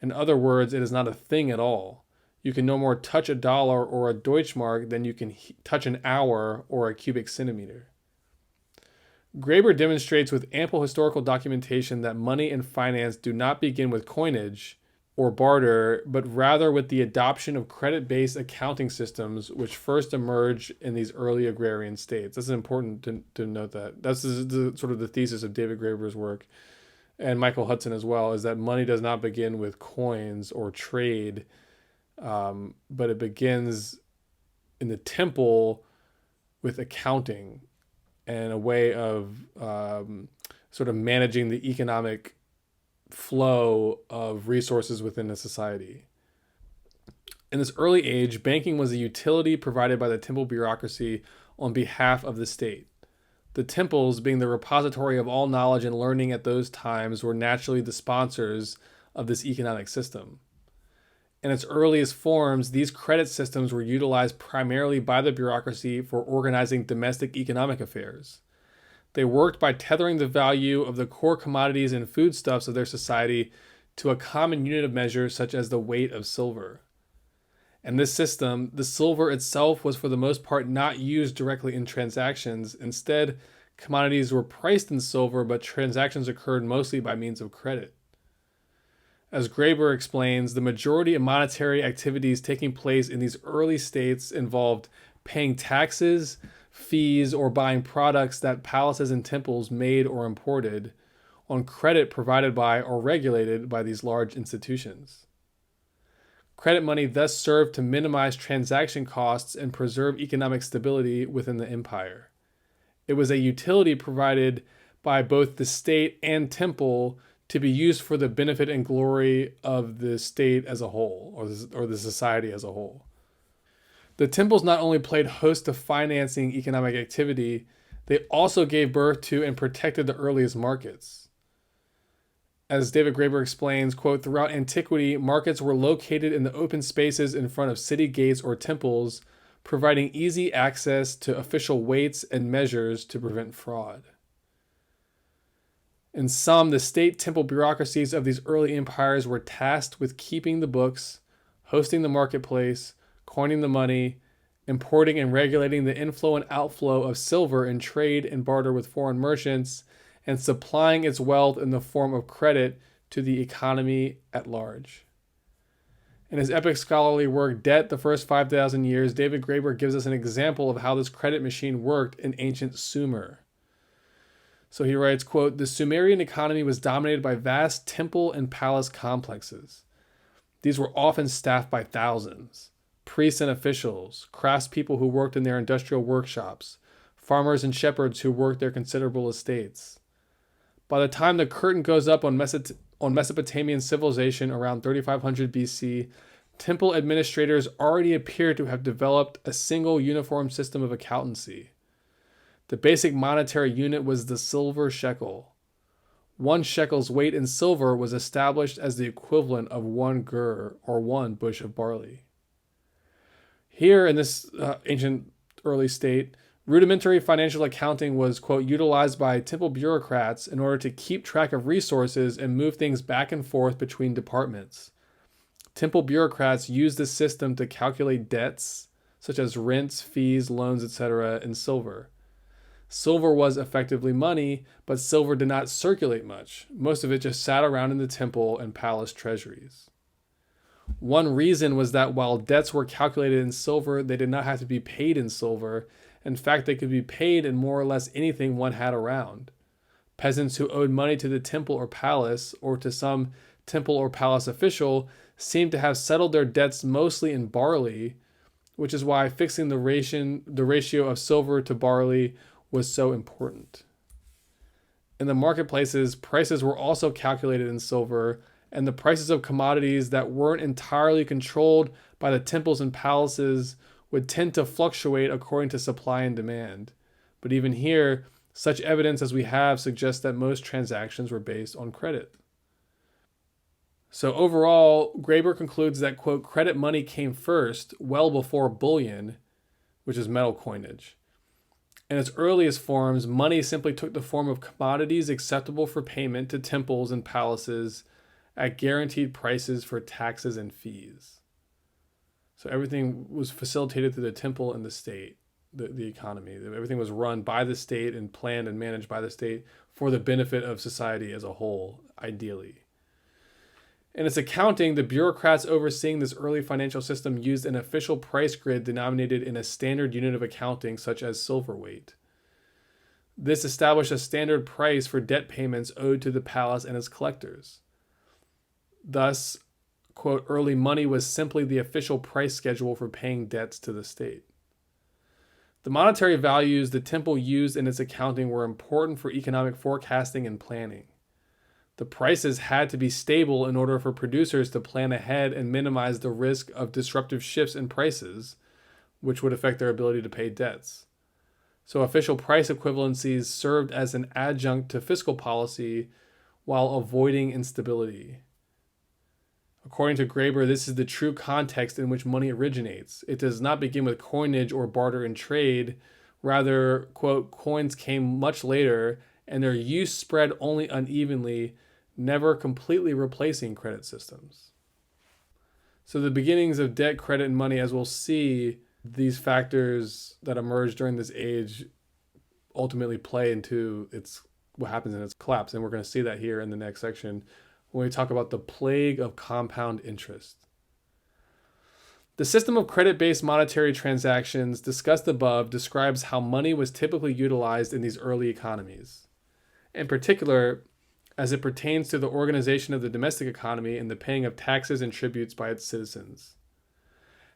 In other words, it is not a thing at all. You can no more touch a dollar or a Deutschmark than you can touch an hour or a cubic centimeter. Graeber demonstrates with ample historical documentation that money and finance do not begin with coinage or barter, but rather with the adoption of credit-based accounting systems which first emerged in these early agrarian states. That's important to note that. That's sort of the thesis of David Graeber's work, and Michael Hudson as well, is that money does not begin with coins or trade, but it begins in the temple with accounting and a way of sort of managing the economic flow of resources within a society. In this early age, banking was a utility provided by the temple bureaucracy on behalf of the state. The temples, being the repository of all knowledge and learning at those times, were naturally the sponsors of this economic system. In its earliest forms, these credit systems were utilized primarily by the bureaucracy for organizing domestic economic affairs. They worked by tethering the value of the core commodities and foodstuffs of their society to a common unit of measure such as the weight of silver. In this system, the silver itself was for the most part not used directly in transactions. Instead, commodities were priced in silver, but transactions occurred mostly by means of credit. As Graeber explains, the majority of monetary activities taking place in these early states involved paying taxes, fees, or buying products that palaces and temples made or imported on credit provided by or regulated by these large institutions. Credit money thus served to minimize transaction costs and preserve economic stability within the empire. It was a utility provided by both the state and temple to be used for the benefit and glory of the state as a whole, or the society as a whole. The temples not only played host to financing economic activity, they also gave birth to and protected the earliest markets. As David Graeber explains, quote, throughout antiquity, markets were located in the open spaces in front of city gates or temples, providing easy access to official weights and measures to prevent fraud. In sum, the state temple bureaucracies of these early empires were tasked with keeping the books, hosting the marketplace, coining the money, importing and regulating the inflow and outflow of silver in trade and barter with foreign merchants, and supplying its wealth in the form of credit to the economy at large. In his epic scholarly work, Debt, the First 5,000 Years, David Graeber gives us an example of how this credit machine worked in ancient Sumer. So he writes, quote, the Sumerian economy was dominated by vast temple and palace complexes. These were often staffed by thousands. Priests and officials, craftspeople who worked in their industrial workshops, farmers and shepherds who worked their considerable estates. By the time the curtain goes up on Mesopotamian civilization around 3500 BC, temple administrators already appear to have developed a single uniform system of accountancy. The basic monetary unit was the silver shekel. 1 shekel's weight in silver was established as the equivalent of 1 gur, or 1 bush of barley. Here in this ancient early state, rudimentary financial accounting was, quote, utilized by temple bureaucrats in order to keep track of resources and move things back and forth between departments. Temple bureaucrats used this system to calculate debts, such as rents, fees, loans, etc., in silver. Silver was effectively money, but silver did not circulate much. Most of it just sat around in the temple and palace treasuries. One reason was that while debts were calculated in silver, they did not have to be paid in silver. In fact, they could be paid in more or less anything one had around. Peasants who owed money to the temple or palace, or to some temple or palace official, seemed to have settled their debts mostly in barley, which is why fixing the ratio of silver to barley was so important. In the marketplaces, prices were also calculated in silver, and the prices of commodities that weren't entirely controlled by the temples and palaces would tend to fluctuate according to supply and demand. But even here, such evidence as we have suggests that most transactions were based on credit. So overall, Graeber concludes that, quote, credit money came first, well before bullion, which is metal coinage. In its earliest forms, money simply took the form of commodities acceptable for payment to temples and palaces at guaranteed prices for taxes and fees. So everything was facilitated through the temple and the state, the economy. Everything was run by the state and planned and managed by the state for the benefit of society as a whole, ideally. In its accounting, the bureaucrats overseeing this early financial system used an official price grid denominated in a standard unit of accounting, such as silver weight. This established a standard price for debt payments owed to the palace and its collectors. Thus, quote, early money was simply the official price schedule for paying debts to the state. The monetary values the temple used in its accounting were important for economic forecasting and planning. The prices had to be stable in order for producers to plan ahead and minimize the risk of disruptive shifts in prices, which would affect their ability to pay debts. So official price equivalencies served as an adjunct to fiscal policy while avoiding instability. According to Graeber, this is the true context in which money originates. It does not begin with coinage or barter and trade. Rather, quote, coins came much later, and their use spread only unevenly, never completely replacing credit systems. So the beginnings of debt, credit, and money, as we'll see, these factors that emerge during this age ultimately play into what happens in its collapse. And we're going to see that here in the next section when we talk about the plague of compound interest. The system of credit-based monetary transactions discussed above describes how money was typically utilized in these early economies. In particular, as it pertains to the organization of the domestic economy and the paying of taxes and tributes by its citizens.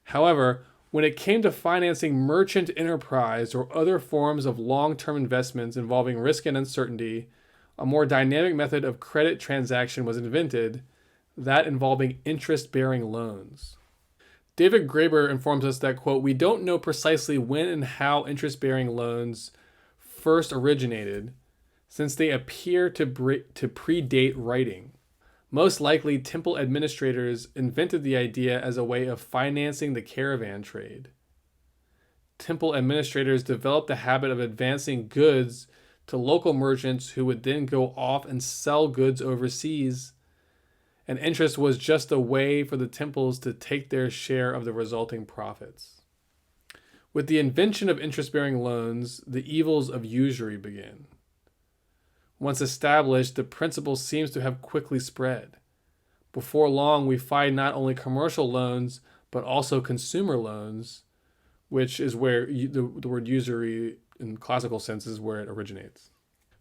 However, when it came to financing merchant enterprise or other forms of long-term investments involving risk and uncertainty, a more dynamic method of credit transaction was invented, that involving interest-bearing loans. David Graeber informs us that, quote, we don't know precisely when and how interest-bearing loans first originated, since they appear to predate writing. Most likely, temple administrators invented the idea as a way of financing the caravan trade. Temple administrators developed the habit of advancing goods to local merchants who would then go off and sell goods overseas, and interest was just a way for the temples to take their share of the resulting profits. With the invention of interest-bearing loans, the evils of usury began. Once established, the principle seems to have quickly spread. Before long, we find not only commercial loans, but also consumer loans, which is where the word usury in classical sense is where it originates.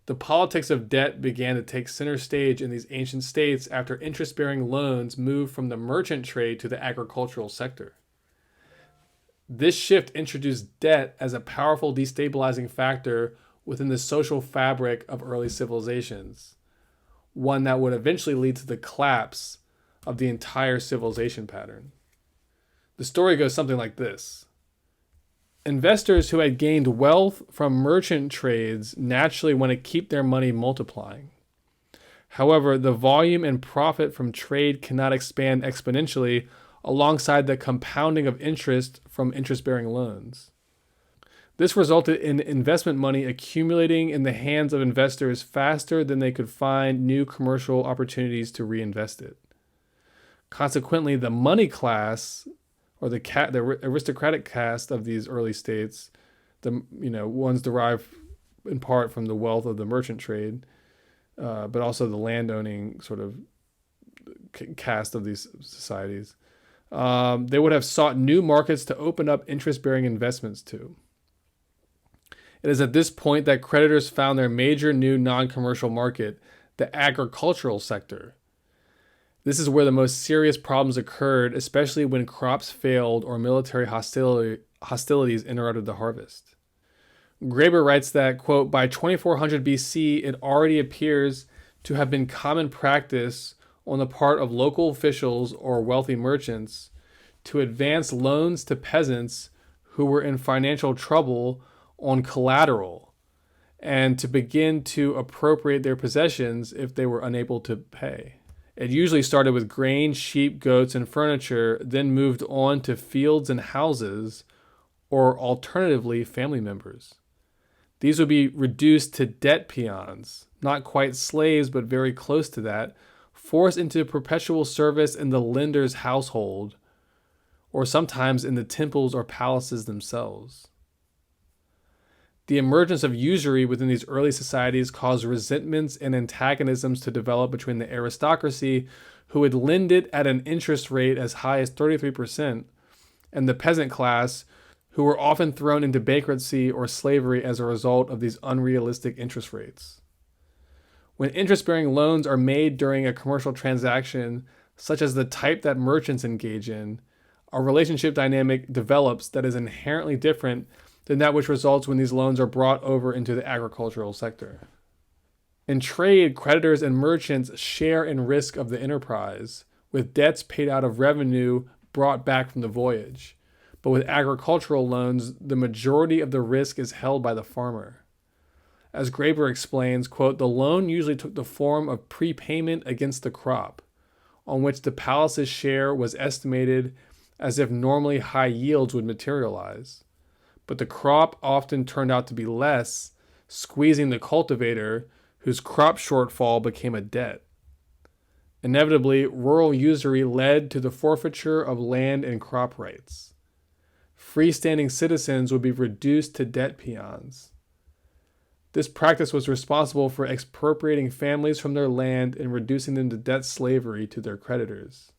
The politics of debt began to take center stage in these ancient states after interest-bearing loans moved from the merchant trade to the agricultural sector. This shift introduced debt as a powerful destabilizing factor within the social fabric of early civilizations, one that would eventually lead to the collapse of the entire civilization pattern. The story goes something like this. Investors who had gained wealth from merchant trades naturally want to keep their money multiplying. However, the volume and profit from trade cannot expand exponentially alongside the compounding of interest from interest-bearing loans. This resulted in investment money accumulating in the hands of investors faster than they could find new commercial opportunities to reinvest it. Consequently, the money class, or the aristocratic caste of these early states, ones derived in part from the wealth of the merchant trade, but also the landowning sort of caste of these societies, they would have sought new markets to open up interest-bearing investments to. It is at this point that creditors found their major new non-commercial market, the agricultural sector. This is where the most serious problems occurred, especially when crops failed or military hostilities interrupted the harvest. Graeber writes that, quote, by 2400 BC, it already appears to have been common practice on the part of local officials or wealthy merchants to advance loans to peasants who were in financial trouble on collateral, and to begin to appropriate their possessions if they were unable to pay. It usually started with grain, sheep, goats, and furniture, then moved on to fields and houses, or alternatively, family members. These would be reduced to debt peons, not quite slaves, but very close to that, forced into perpetual service in the lender's household, or sometimes in the temples or palaces themselves. The emergence of usury within these early societies caused resentments and antagonisms to develop between the aristocracy, who would lend it at an interest rate as high as 33%, and the peasant class, who were often thrown into bankruptcy or slavery as a result of these unrealistic interest rates. When interest-bearing loans are made during a commercial transaction, such as the type that merchants engage in, a relationship dynamic develops that is inherently different than that which results when these loans are brought over into the agricultural sector. In trade, creditors and merchants share in risk of the enterprise, with debts paid out of revenue brought back from the voyage. But with agricultural loans, the majority of the risk is held by the farmer. As Graeber explains, quote, the loan usually took the form of prepayment against the crop, on which the palace's share was estimated as if normally high yields would materialize. But the crop often turned out to be less, squeezing the cultivator, whose crop shortfall became a debt. Inevitably, rural usury led to the forfeiture of land and crop rights. Freestanding citizens would be reduced to debt peons. This practice was responsible for expropriating families from their land and reducing them to debt slavery to their creditors.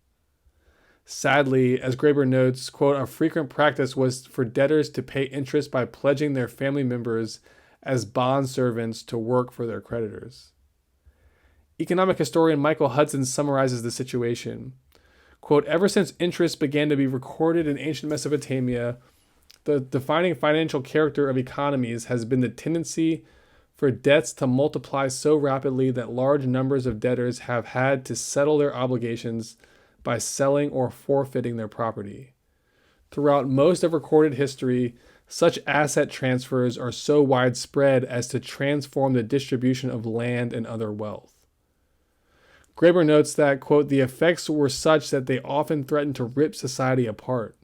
Sadly, as Graeber notes, quote, a frequent practice was for debtors to pay interest by pledging their family members as bond servants to work for their creditors. Economic historian Michael Hudson summarizes the situation. Quote, ever since interest began to be recorded in ancient Mesopotamia, the defining financial character of economies has been the tendency for debts to multiply so rapidly that large numbers of debtors have had to settle their obligations by selling or forfeiting their property. Throughout most of recorded history, such asset transfers are so widespread as to transform the distribution of land and other wealth. Graeber notes that, quote, the effects were such that they often threatened to rip society apart.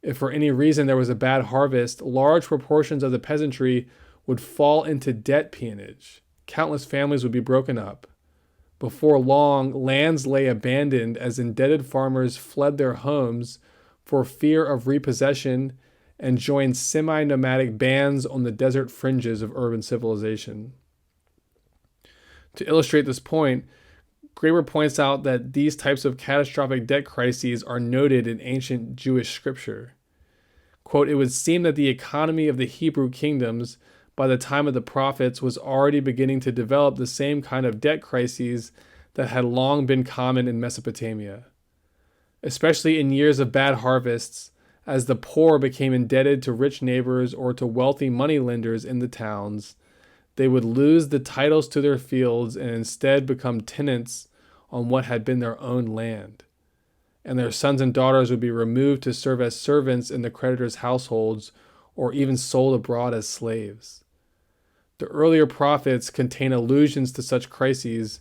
If for any reason there was a bad harvest, large proportions of the peasantry would fall into debt peonage. Countless families would be broken up. Before long, lands lay abandoned as indebted farmers fled their homes for fear of repossession and joined semi-nomadic bands on the desert fringes of urban civilization. To illustrate this point, Graeber points out that these types of catastrophic debt crises are noted in ancient Jewish scripture. Quote, it would seem that the economy of the Hebrew kingdoms by the time of the prophets was already beginning to develop the same kind of debt crises that had long been common in Mesopotamia. Especially in years of bad harvests, as the poor became indebted to rich neighbors or to wealthy moneylenders in the towns, they would lose the titles to their fields and instead become tenants on what had been their own land. And their sons and daughters would be removed to serve as servants in the creditors' households or even sold abroad as slaves. The earlier prophets contain allusions to such crises,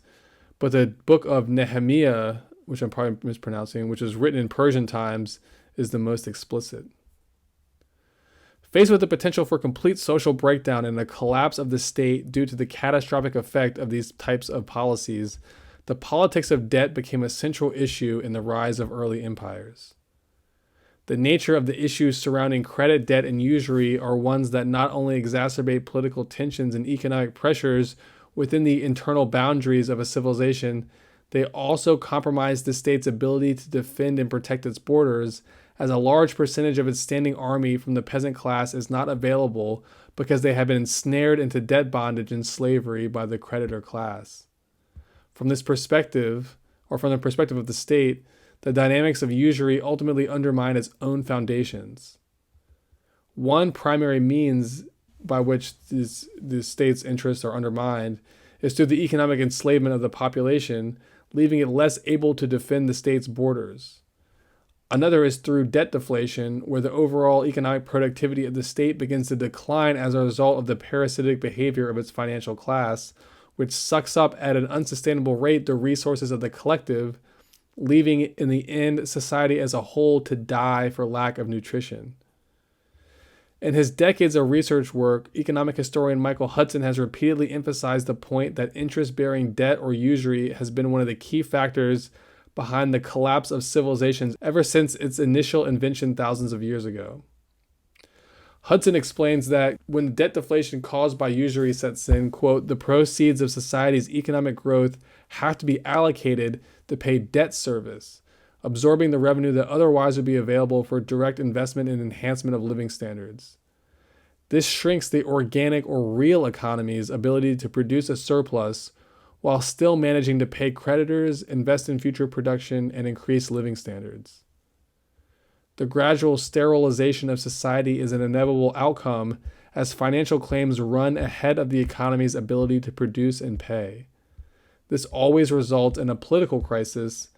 but the book of Nehemiah, which I'm probably mispronouncing, which was written in Persian times, is the most explicit. Faced with the potential for complete social breakdown and a collapse of the state due to the catastrophic effect of these types of policies, the politics of debt became a central issue in the rise of early empires. The nature of the issues surrounding credit, debt, and usury are ones that not only exacerbate political tensions and economic pressures within the internal boundaries of a civilization, they also compromise the state's ability to defend and protect its borders, as a large percentage of its standing army from the peasant class is not available because they have been ensnared into debt bondage and slavery by the creditor class. From this perspective, or from the perspective of the state, the dynamics of usury ultimately undermine its own foundations. One primary means by which the state's interests are undermined is through the economic enslavement of the population, leaving it less able to defend the state's borders. Another is through debt deflation, where the overall economic productivity of the state begins to decline as a result of the parasitic behavior of its financial class, which sucks up at an unsustainable rate the resources of the collective, leaving in the end society as a whole to die for lack of nutrition. In his decades of research work, economic historian Michael Hudson has repeatedly emphasized the point that interest-bearing debt or usury has been one of the key factors behind the collapse of civilizations ever since its initial invention thousands of years ago. Hudson explains that when debt deflation caused by usury sets in, quote, the proceeds of society's economic growth have to be allocated to pay debt service, absorbing the revenue that otherwise would be available for direct investment and enhancement of living standards. This shrinks the organic or real economy's ability to produce a surplus while still managing to pay creditors, invest in future production, and increase living standards. The gradual sterilization of society is an inevitable outcome as financial claims run ahead of the economy's ability to produce and pay. This always results in a political crisis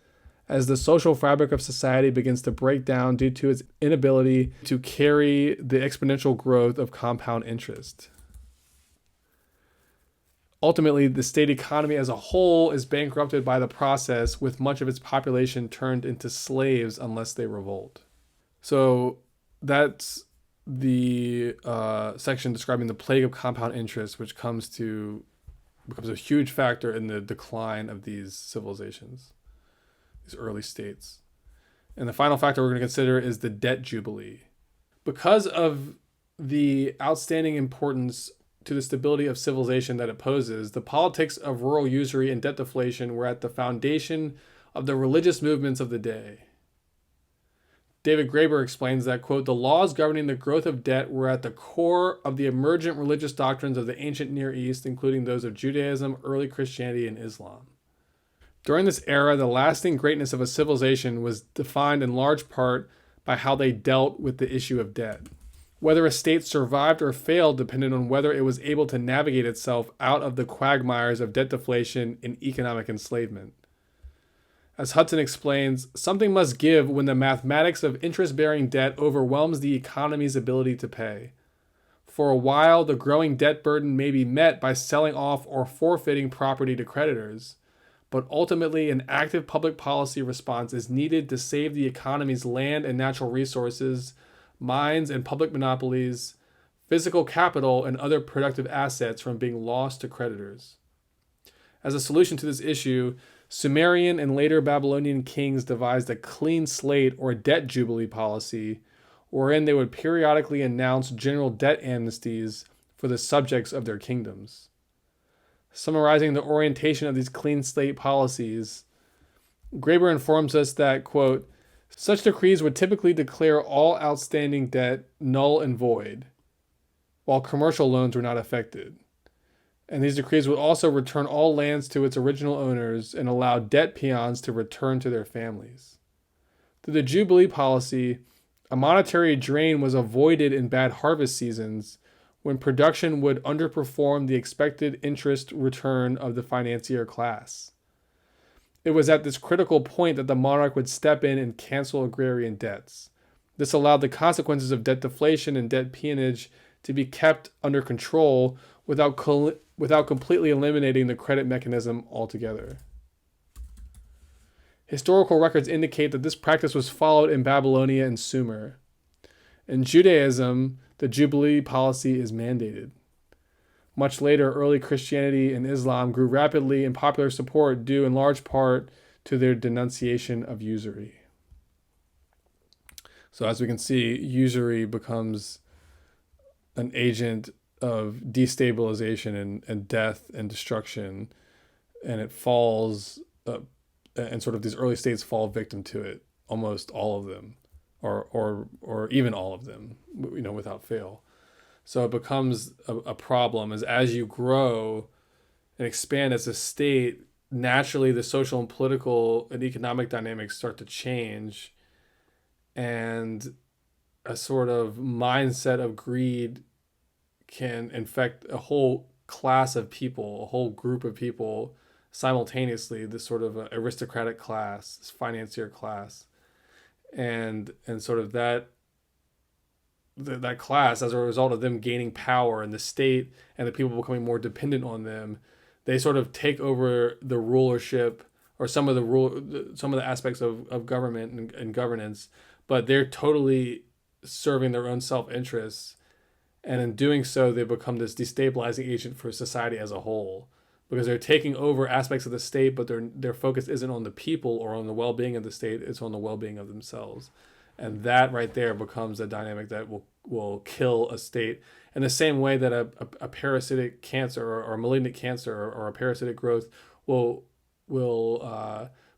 as the social fabric of society begins to break down due to its inability to carry the exponential growth of compound interest. Ultimately, the state economy as a whole is bankrupted by the process, with much of its population turned into slaves unless they revolt. So that's the section describing the plague of compound interest, which becomes a huge factor in the decline of these civilizations, these early states. And the final factor we're going to consider is the debt jubilee. Because of the outstanding importance to the stability of civilization that it poses, the politics of rural usury and debt deflation were at the foundation of the religious movements of the day. David Graeber explains that, quote, the laws governing the growth of debt were at the core of the emergent religious doctrines of the ancient Near East, including those of Judaism, early Christianity, and Islam. During this era, the lasting greatness of a civilization was defined in large part by how they dealt with the issue of debt. Whether a state survived or failed depended on whether it was able to navigate itself out of the quagmires of debt deflation and economic enslavement. As Hudson explains, something must give when the mathematics of interest-bearing debt overwhelms the economy's ability to pay. For a while, the growing debt burden may be met by selling off or forfeiting property to creditors, but ultimately an active public policy response is needed to save the economy's land and natural resources, mines and public monopolies, physical capital, and other productive assets from being lost to creditors. As a solution to this issue, Sumerian and later Babylonian kings devised a clean slate or debt jubilee policy, wherein they would periodically announce general debt amnesties for the subjects of their kingdoms. Summarizing the orientation of these clean slate policies, Graeber informs us that, quote, such decrees would typically declare all outstanding debt null and void, while commercial loans were not affected. And these decrees would also return all lands to its original owners and allow debt peons to return to their families. Through the Jubilee policy, a monetary drain was avoided in bad harvest seasons when production would underperform the expected interest return of the financier class. It was at this critical point that the monarch would step in and cancel agrarian debts. This allowed the consequences of debt deflation and debt peonage to be kept under control without completely eliminating the credit mechanism altogether. Historical records indicate that this practice was followed in Babylonia and Sumer. In Judaism, the Jubilee policy is mandated. Much later, early Christianity and Islam grew rapidly in popular support due in large part to their denunciation of usury. So as we can see, usury becomes an agent of destabilization and death and destruction, and it falls, and sort of these early states fall victim to it, almost all of them, or even all of them, without fail. So it becomes a problem as you grow and expand as a state, naturally the social and political and economic dynamics start to change, and a sort of mindset of greed can infect a whole class of people, a whole group of people simultaneously, this sort of aristocratic class, this financier class. And sort of that class, as a result of them gaining power and the state and the people becoming more dependent on them, they sort of take over the rulership or some of the aspects of government and governance, but they're totally serving their own self-interests. And in doing so, they become this destabilizing agent for society as a whole, because they're taking over aspects of the state, but their focus isn't on the people or on the well-being of the state, it's on the well-being of themselves. And that right there becomes a dynamic that will kill a state in the same way that a parasitic cancer or a malignant cancer or a parasitic growth will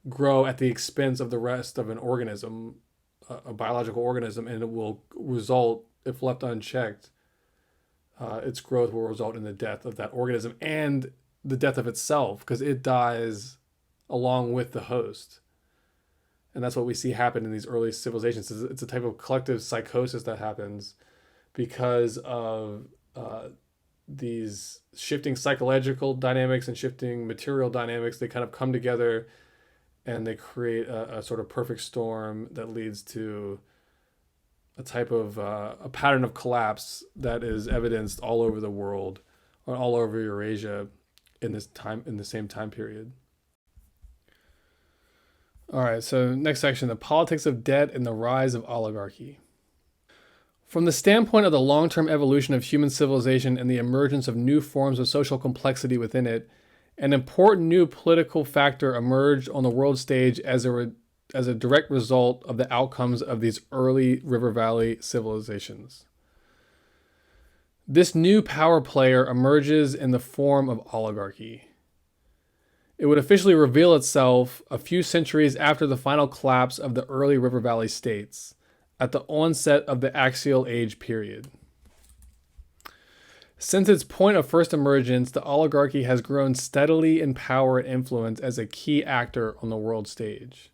grow at the expense of the rest of an organism, a biological organism, and it will result, if left unchecked, its growth will result in the death of that organism and the death of itself, because it dies along with the host. And that's what we see happen in these early civilizations. It's a type of collective psychosis that happens because of these shifting psychological dynamics and shifting material dynamics. They kind of come together and they create a sort of perfect storm that leads to a type of a pattern of collapse that is evidenced all over the world, or all over Eurasia in the same time period. All right, so next section, the politics of debt and the rise of oligarchy. From the standpoint of the long-term evolution of human civilization and the emergence of new forms of social complexity within it, an important new political factor emerged on the world stage as a direct result of the outcomes of these early river valley civilizations. This new power player emerges in the form of oligarchy. It would officially reveal itself a few centuries after the final collapse of the early river valley states, at the onset of the Axial Age period. Since its point of first emergence, the oligarchy has grown steadily in power and influence as a key actor on the world stage.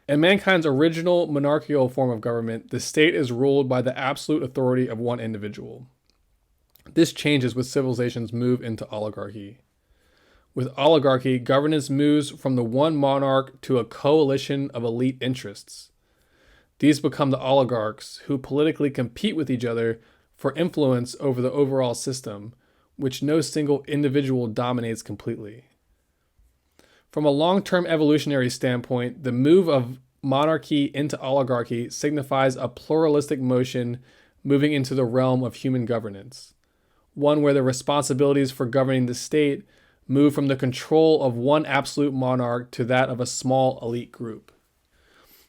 In mankind's original monarchical form of government, the state is ruled by the absolute authority of one individual. This changes with civilization's move into oligarchy. With oligarchy, governance moves from the one monarch to a coalition of elite interests. These become the oligarchs, who politically compete with each other for influence over the overall system, which no single individual dominates completely. From a long-term evolutionary standpoint, the move of monarchy into oligarchy signifies a pluralistic motion moving into the realm of human governance, one where the responsibilities for governing the state move from the control of one absolute monarch to that of a small elite group.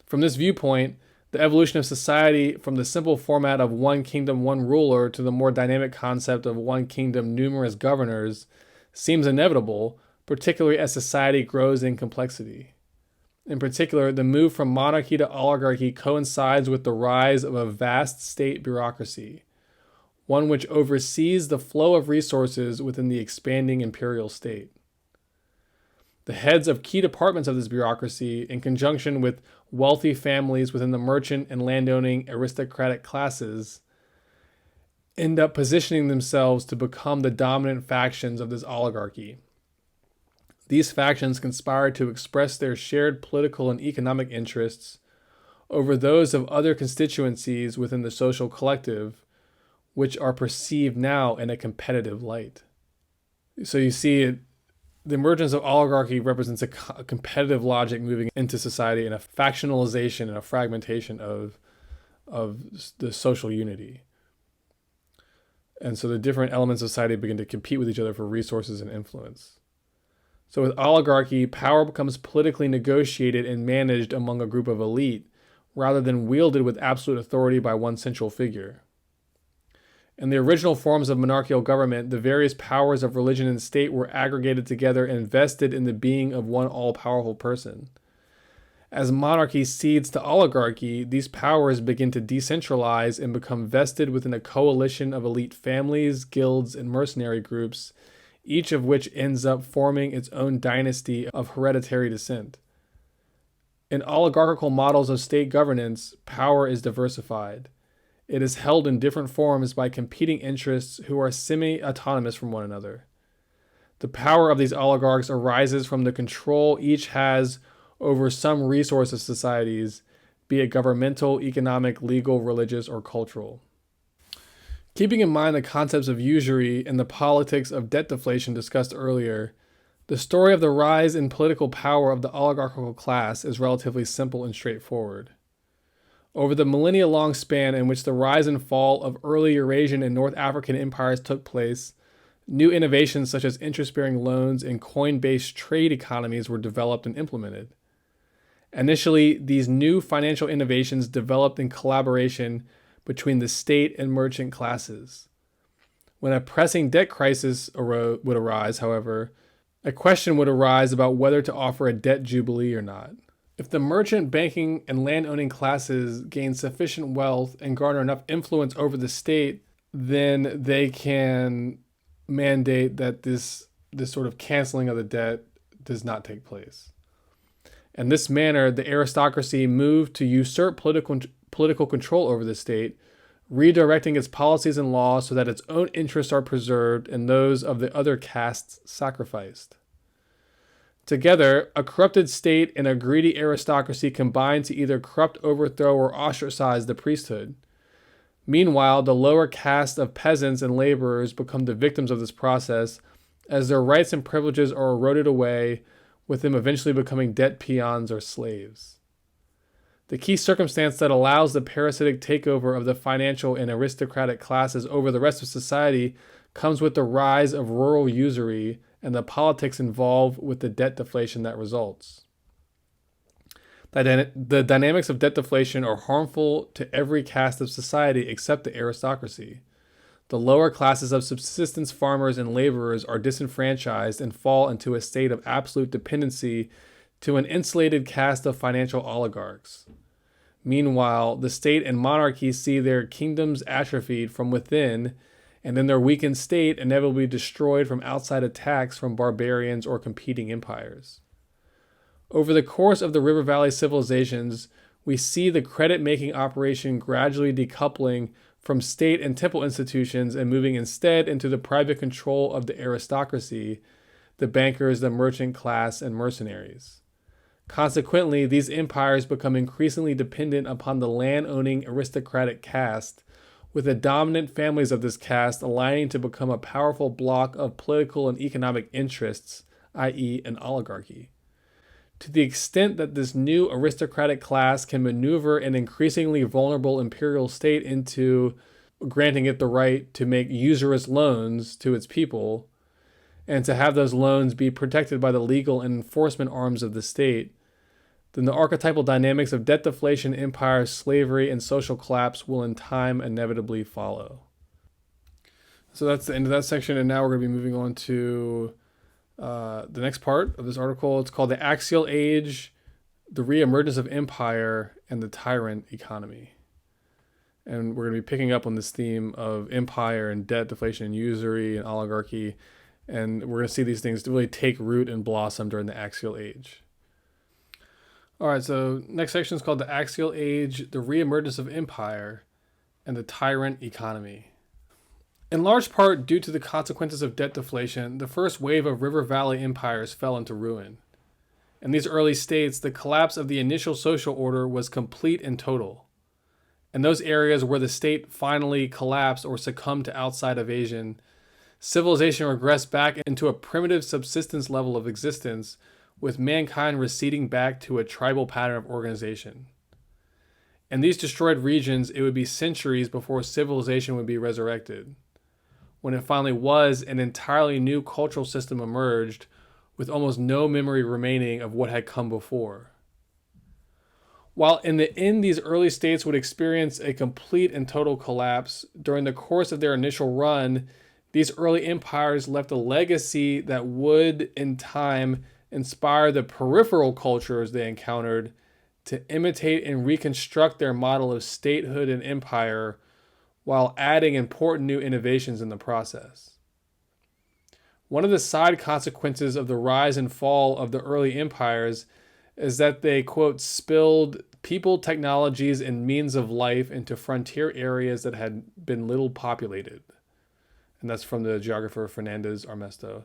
From this viewpoint, the evolution of society from the simple format of one kingdom, one ruler to the more dynamic concept of one kingdom, numerous governors seems inevitable, particularly as society grows in complexity. In particular, the move from monarchy to oligarchy coincides with the rise of a vast state bureaucracy, one which oversees the flow of resources within the expanding imperial state. The heads of key departments of this bureaucracy, in conjunction with wealthy families within the merchant and landowning aristocratic classes, end up positioning themselves to become the dominant factions of this oligarchy. These factions conspire to express their shared political and economic interests over those of other constituencies within the social collective, which are perceived now in a competitive light. So you see, the emergence of oligarchy represents a competitive logic moving into society and a factionalization and a fragmentation of the social unity. And so the different elements of society begin to compete with each other for resources and influence. So with oligarchy, power becomes politically negotiated and managed among a group of elite, rather than wielded with absolute authority by one central figure. In the original forms of monarchical government, the various powers of religion and state were aggregated together and vested in the being of one all-powerful person. As monarchy cedes to oligarchy, these powers begin to decentralize and become vested within a coalition of elite families, guilds, and mercenary groups, each of which ends up forming its own dynasty of hereditary descent. In oligarchical models of state governance, power is diversified. It is held in different forms by competing interests who are semi-autonomous from one another. The power of these oligarchs arises from the control each has over some resource of societies, be it governmental, economic, legal, religious, or cultural. Keeping in mind the concepts of usury and the politics of debt deflation discussed earlier, the story of the rise in political power of the oligarchical class is relatively simple and straightforward. Over the millennia-long span in which the rise and fall of early Eurasian and North African empires took place, new innovations such as interest-bearing loans and coin-based trade economies were developed and implemented. Initially, these new financial innovations developed in collaboration between the state and merchant classes. When a pressing debt crisis would arise, however, a question would arise about whether to offer a debt jubilee or not. If the merchant, banking, and land-owning classes gain sufficient wealth and garner enough influence over the state, then they can mandate that this sort of canceling of the debt does not take place. In this manner, the aristocracy moved to usurp political control over the state, redirecting its policies and laws so that its own interests are preserved and those of the other castes sacrificed. Together, a corrupted state and a greedy aristocracy combine to either corrupt, overthrow, or ostracize the priesthood. Meanwhile, the lower caste of peasants and laborers become the victims of this process, as their rights and privileges are eroded away, with them eventually becoming debt peons or slaves. The key circumstance that allows the parasitic takeover of the financial and aristocratic classes over the rest of society comes with the rise of rural usury and the politics involved with the debt deflation that results. The dynamics of debt deflation are harmful to every caste of society except the aristocracy. The lower classes of subsistence farmers and laborers are disenfranchised and fall into a state of absolute dependency to an insulated caste of financial oligarchs. Meanwhile, the state and monarchy see their kingdoms atrophied from within, and then their weakened state inevitably destroyed from outside attacks from barbarians or competing empires. Over the course of the River Valley civilizations, we see the credit-making operation gradually decoupling from state and temple institutions and moving instead into the private control of the aristocracy, the bankers, the merchant class, and mercenaries. Consequently, these empires become increasingly dependent upon the land-owning aristocratic caste, with the dominant families of this caste aligning to become a powerful bloc of political and economic interests, i.e., an oligarchy. To the extent that this new aristocratic class can maneuver an increasingly vulnerable imperial state into granting it the right to make usurious loans to its people, and to have those loans be protected by the legal and enforcement arms of the state, then the archetypal dynamics of debt deflation, empire, slavery, and social collapse will in time inevitably follow. So that's the end of that section, and now we're going to be moving on to the next part of this article. It's called The Axial Age, the Reemergence of Empire, and the Tyrant Economy. And we're going to be picking up on this theme of empire and debt deflation and usury and oligarchy, and we're going to see these things really take root and blossom during the Axial Age. All right, so next section is called The Axial Age, the Reemergence of Empire, and the Tyrant Economy. In large part due to the consequences of debt deflation, the first wave of River Valley empires fell into ruin. In these early states, the collapse of the initial social order was complete and total. In those areas where the state finally collapsed or succumbed to outside invasion, civilization regressed back into a primitive subsistence level of existence, with mankind receding back to a tribal pattern of organization. In these destroyed regions, it would be centuries before civilization would be resurrected. When it finally was, an entirely new cultural system emerged, with almost no memory remaining of what had come before. While in the end these early states would experience a complete and total collapse, during the course of their initial run, these early empires left a legacy that would, in time, inspire the peripheral cultures they encountered to imitate and reconstruct their model of statehood and empire, while adding important new innovations in the process. One of the side consequences of the rise and fall of the early empires is that they, quote, spilled people, technologies, and means of life into frontier areas that had been little populated. And that's from the geographer Fernandez Armesto.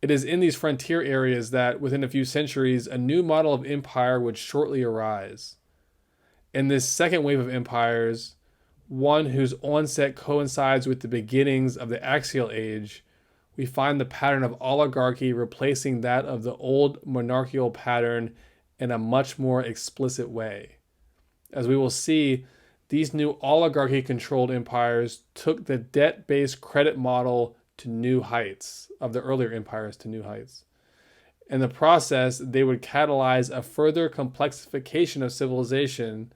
It is in these frontier areas that, within a few centuries, a new model of empire would shortly arise. In this second wave of empires, one whose onset coincides with the beginnings of the Axial Age, we find the pattern of oligarchy replacing that of the old monarchical pattern in a much more explicit way. As we will see, these new oligarchy-controlled empires took the debt-based credit model to new heights, of the earlier empires to new heights. In the process, they would catalyze a further complexification of civilization,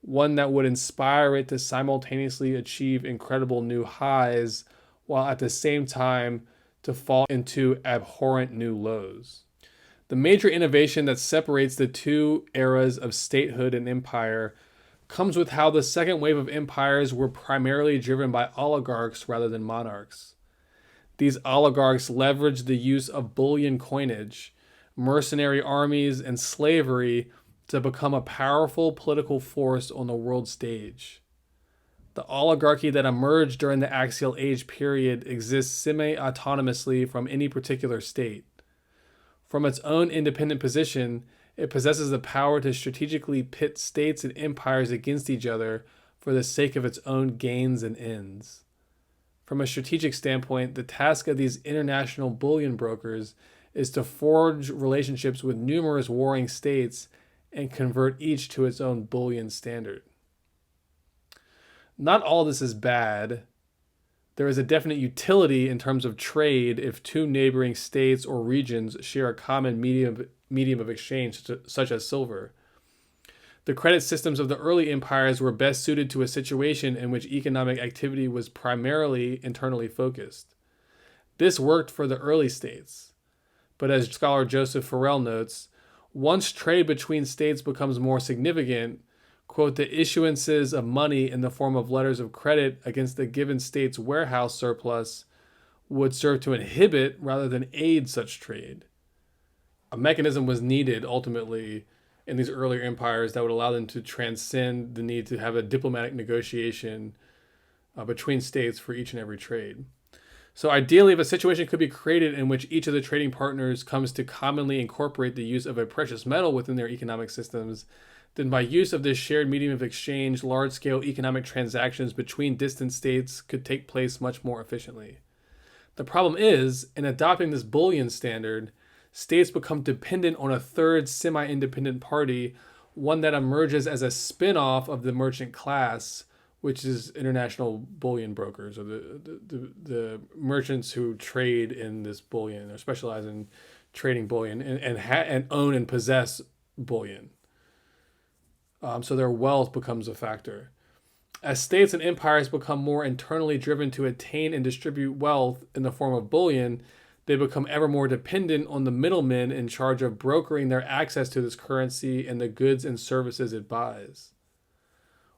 one that would inspire it to simultaneously achieve incredible new highs, while at the same time to fall into abhorrent new lows. The major innovation that separates the two eras of statehood and empire comes with how the second wave of empires were primarily driven by oligarchs rather than monarchs. These oligarchs leveraged the use of bullion coinage, mercenary armies, and slavery to become a powerful political force on the world stage. The oligarchy that emerged during the Axial Age period exists semi-autonomously from any particular state. From its own independent position, it possesses the power to strategically pit states and empires against each other for the sake of its own gains and ends. From a strategic standpoint, the task of these international bullion brokers is to forge relationships with numerous warring states and convert each to its own bullion standard. Not all this is bad. There is a definite utility in terms of trade if two neighboring states or regions share a common medium of exchange, such as silver. The credit systems of the early empires were best suited to a situation in which economic activity was primarily internally focused. This worked for the early states. But as scholar Joseph Farrell notes, once trade between states becomes more significant, quote, the issuances of money in the form of letters of credit against the given state's warehouse surplus would serve to inhibit rather than aid such trade. A mechanism was needed ultimately in these earlier empires that would allow them to transcend the need to have a diplomatic negotiation between states for each and every trade. So ideally, if a situation could be created in which each of the trading partners comes to commonly incorporate the use of a precious metal within their economic systems, then by use of this shared medium of exchange, large-scale economic transactions between distant states could take place much more efficiently. The problem is, in adopting this bullion standard, states become dependent on a third semi-independent party, one that emerges as a spin-off of the merchant class, which is international bullion brokers, or the merchants who trade in this bullion or specialize in trading bullion and own and possess bullion. So their wealth becomes a factor. As states and empires become more internally driven to attain and distribute wealth in the form of bullion, they become ever more dependent on the middlemen in charge of brokering their access to this currency and the goods and services it buys.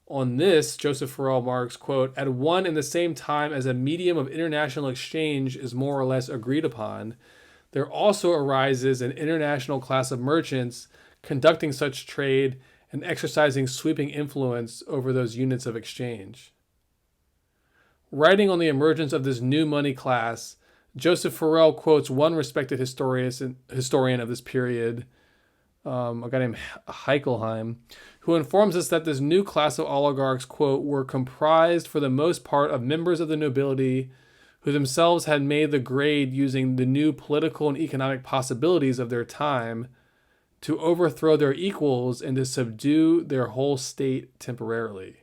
On this, Joseph Farrell marks, quote, at one and the same time as a medium of international exchange is more or less agreed upon, there also arises an international class of merchants conducting such trade and exercising sweeping influence over those units of exchange. Writing on the emergence of this new money class, Joseph Farrell quotes one respected historian of this period, a guy named Heichelheim, who informs us that this new class of oligarchs, quote, were comprised for the most part of members of the nobility who themselves had made the grade using the new political and economic possibilities of their time to overthrow their equals and to subdue their whole state temporarily.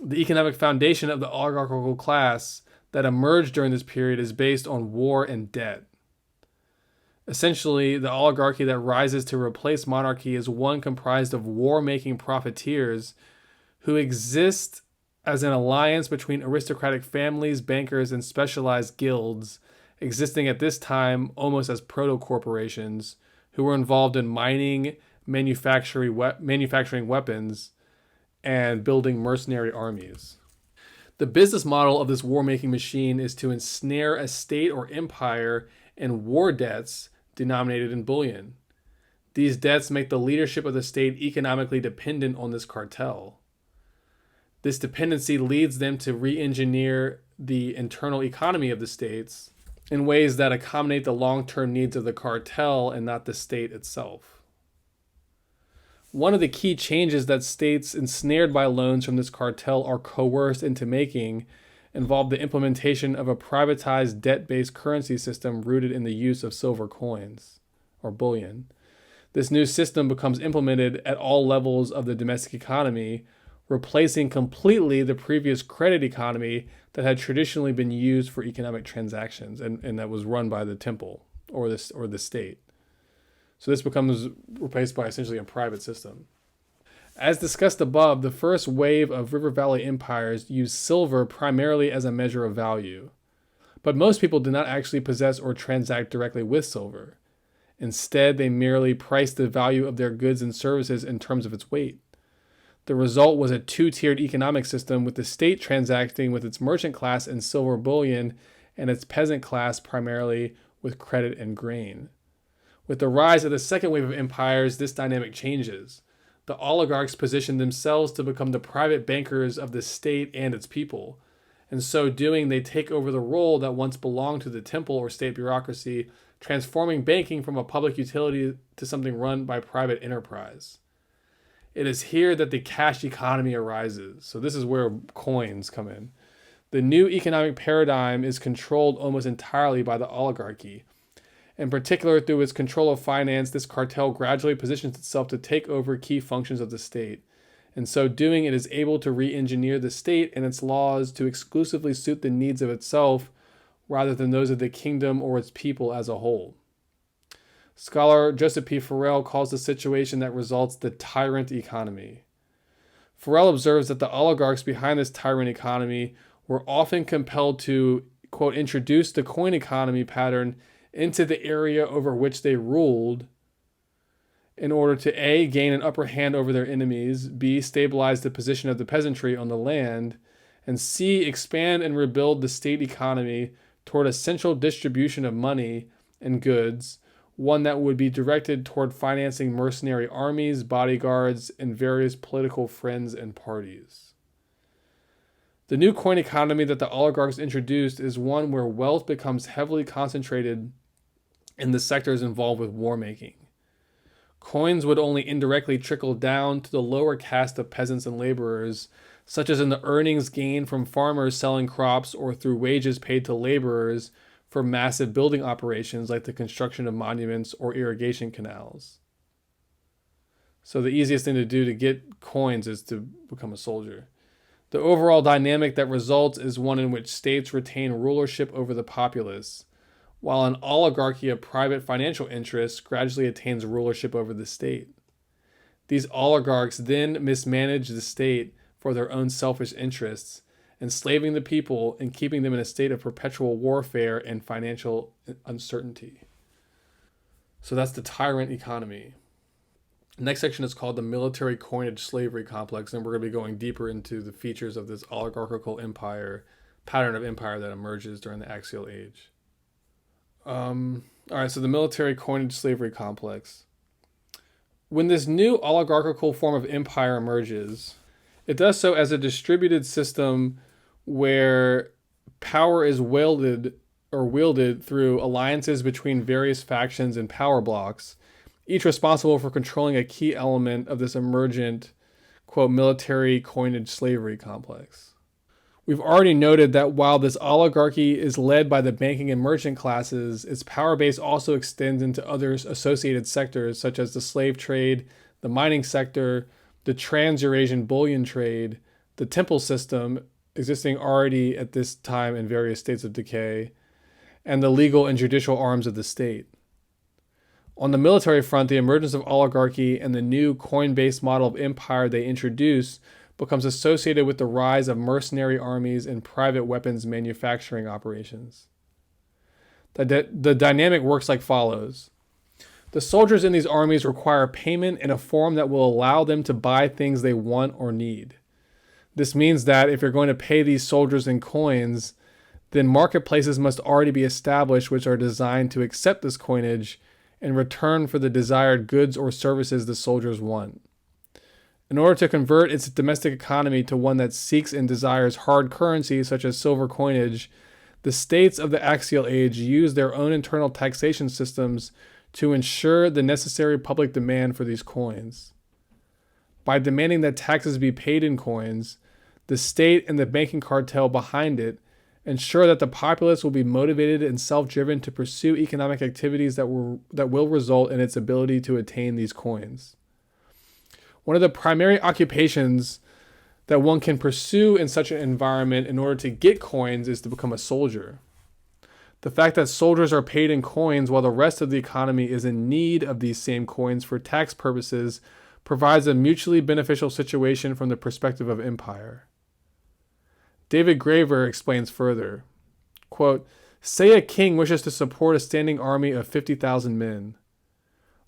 The economic foundation of the oligarchical class that emerged during this period is based on war and debt. Essentially, the oligarchy that rises to replace monarchy is one comprised of war-making profiteers who exist as an alliance between aristocratic families, bankers, and specialized guilds, existing at this time almost as proto-corporations, who were involved in mining, manufacturing weapons, and building mercenary armies. The business model of this war-making machine is to ensnare a state or empire in war debts denominated in bullion. These debts make the leadership of the state economically dependent on this cartel. This dependency leads them to re-engineer the internal economy of the states in ways that accommodate the long-term needs of the cartel and not the state itself. One of the key changes that states ensnared by loans from this cartel are coerced into making involve the implementation of a privatized debt-based currency system rooted in the use of silver coins, or bullion. This new system becomes implemented at all levels of the domestic economy, replacing completely the previous credit economy that had traditionally been used for economic transactions and that was run by the temple or the state. So this becomes replaced by essentially a private system. As discussed above, the first wave of River Valley empires used silver primarily as a measure of value. But most people did not actually possess or transact directly with silver. Instead, they merely priced the value of their goods and services in terms of its weight. The result was a two-tiered economic system, with the state transacting with its merchant class in silver bullion and its peasant class primarily with credit and grain. With the rise of the second wave of empires, this dynamic changes. The oligarchs position themselves to become the private bankers of the state and its people. In so doing, they take over the role that once belonged to the temple or state bureaucracy, transforming banking from a public utility to something run by private enterprise. It is here that the cash economy arises. So this is where coins come in. The new economic paradigm is controlled almost entirely by the oligarchy. In particular, through its control of finance, this cartel gradually positions itself to take over key functions of the state. In so doing, it is able to re-engineer the state and its laws to exclusively suit the needs of itself rather than those of the kingdom or its people as a whole. Scholar Joseph P. Farrell calls the situation that results the tyrant economy. Farrell observes that the oligarchs behind this tyrant economy were often compelled to, quote, introduce the coin economy pattern into the area over which they ruled, in order to A, gain an upper hand over their enemies, B, stabilize the position of the peasantry on the land, and C, expand and rebuild the state economy toward a central distribution of money and goods, one that would be directed toward financing mercenary armies, bodyguards, and various political friends and parties. The new coin economy that the oligarchs introduced is one where wealth becomes heavily concentrated in the sectors involved with war making. Coins would only indirectly trickle down to the lower caste of peasants and laborers, such as in the earnings gained from farmers selling crops or through wages paid to laborers for massive building operations like the construction of monuments or irrigation canals. So the easiest thing to do to get coins is to become a soldier. The overall dynamic that results is one in which states retain rulership over the populace, while an oligarchy of private financial interests gradually attains rulership over the state. These oligarchs then mismanage the state for their own selfish interests, enslaving the people and keeping them in a state of perpetual warfare and financial uncertainty. So that's the tyrant economy. The next section is called the military coinage slavery complex, and we're going to be going deeper into the features of this oligarchical empire, pattern of empire that emerges during the Axial Age. All right, so the military coinage slavery complex. When this new oligarchical form of empire emerges, it does so as a distributed system where power is wielded through alliances between various factions and power blocks, each responsible for controlling a key element of this emergent, quote, military coinage slavery complex. We've already noted that while this oligarchy is led by the banking and merchant classes, its power base also extends into other associated sectors such as the slave trade, the mining sector, the trans-Eurasian bullion trade, the temple system, existing already at this time in various states of decay, and the legal and judicial arms of the state. On the military front, the emergence of oligarchy and the new coin-based model of empire they introduce becomes associated with the rise of mercenary armies and private weapons manufacturing operations. The dynamic works like follows. The soldiers in these armies require payment in a form that will allow them to buy things they want or need. This means that if you're going to pay these soldiers in coins, then marketplaces must already be established which are designed to accept this coinage in return for the desired goods or services the soldiers want. In order to convert its domestic economy to one that seeks and desires hard currency such as silver coinage, the states of the Axial Age use their own internal taxation systems to ensure the necessary public demand for these coins. By demanding that taxes be paid in coins, the state and the banking cartel behind it ensure that the populace will be motivated and self-driven to pursue economic activities that will result in its ability to attain these coins. One of the primary occupations that one can pursue in such an environment in order to get coins is to become a soldier. The fact that soldiers are paid in coins while the rest of the economy is in need of these same coins for tax purposes provides a mutually beneficial situation from the perspective of empire. David Graver explains further, quote, "Say a king wishes to support a standing army of 50,000 men.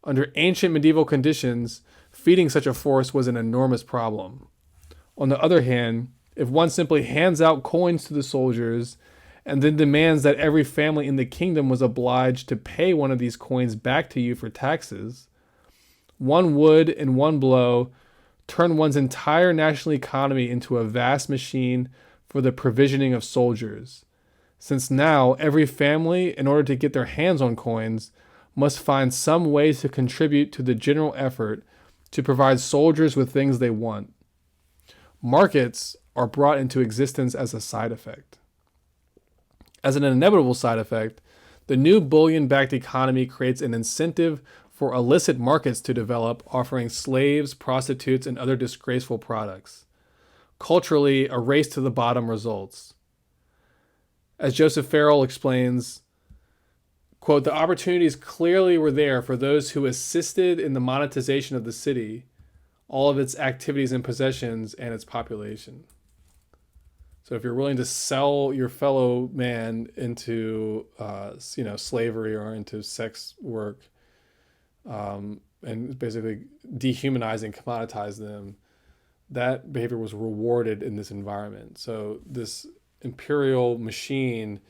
Under ancient medieval conditions, feeding such a force was an enormous problem. On the other hand, if one simply hands out coins to the soldiers and then demands that every family in the kingdom was obliged to pay one of these coins back to you for taxes, one would, in one blow, turn one's entire national economy into a vast machine for the provisioning of soldiers, since now every family, in order to get their hands on coins, must find some way to contribute to the general effort to provide soldiers with things they want. Markets are brought into existence as a side effect. As an inevitable side effect, the new bullion-backed economy creates an incentive for illicit markets to develop, offering slaves, prostitutes, and other disgraceful products. Culturally, a race to the bottom results. As Joseph Farrell explains, quote, "The opportunities clearly were there for those who assisted in the monetization of the city, all of its activities and possessions, and its population." So if you're willing to sell your fellow man into, slavery or into sex work, and and basically dehumanize and commoditize them, that behavior was rewarded in this environment. So this imperial machine,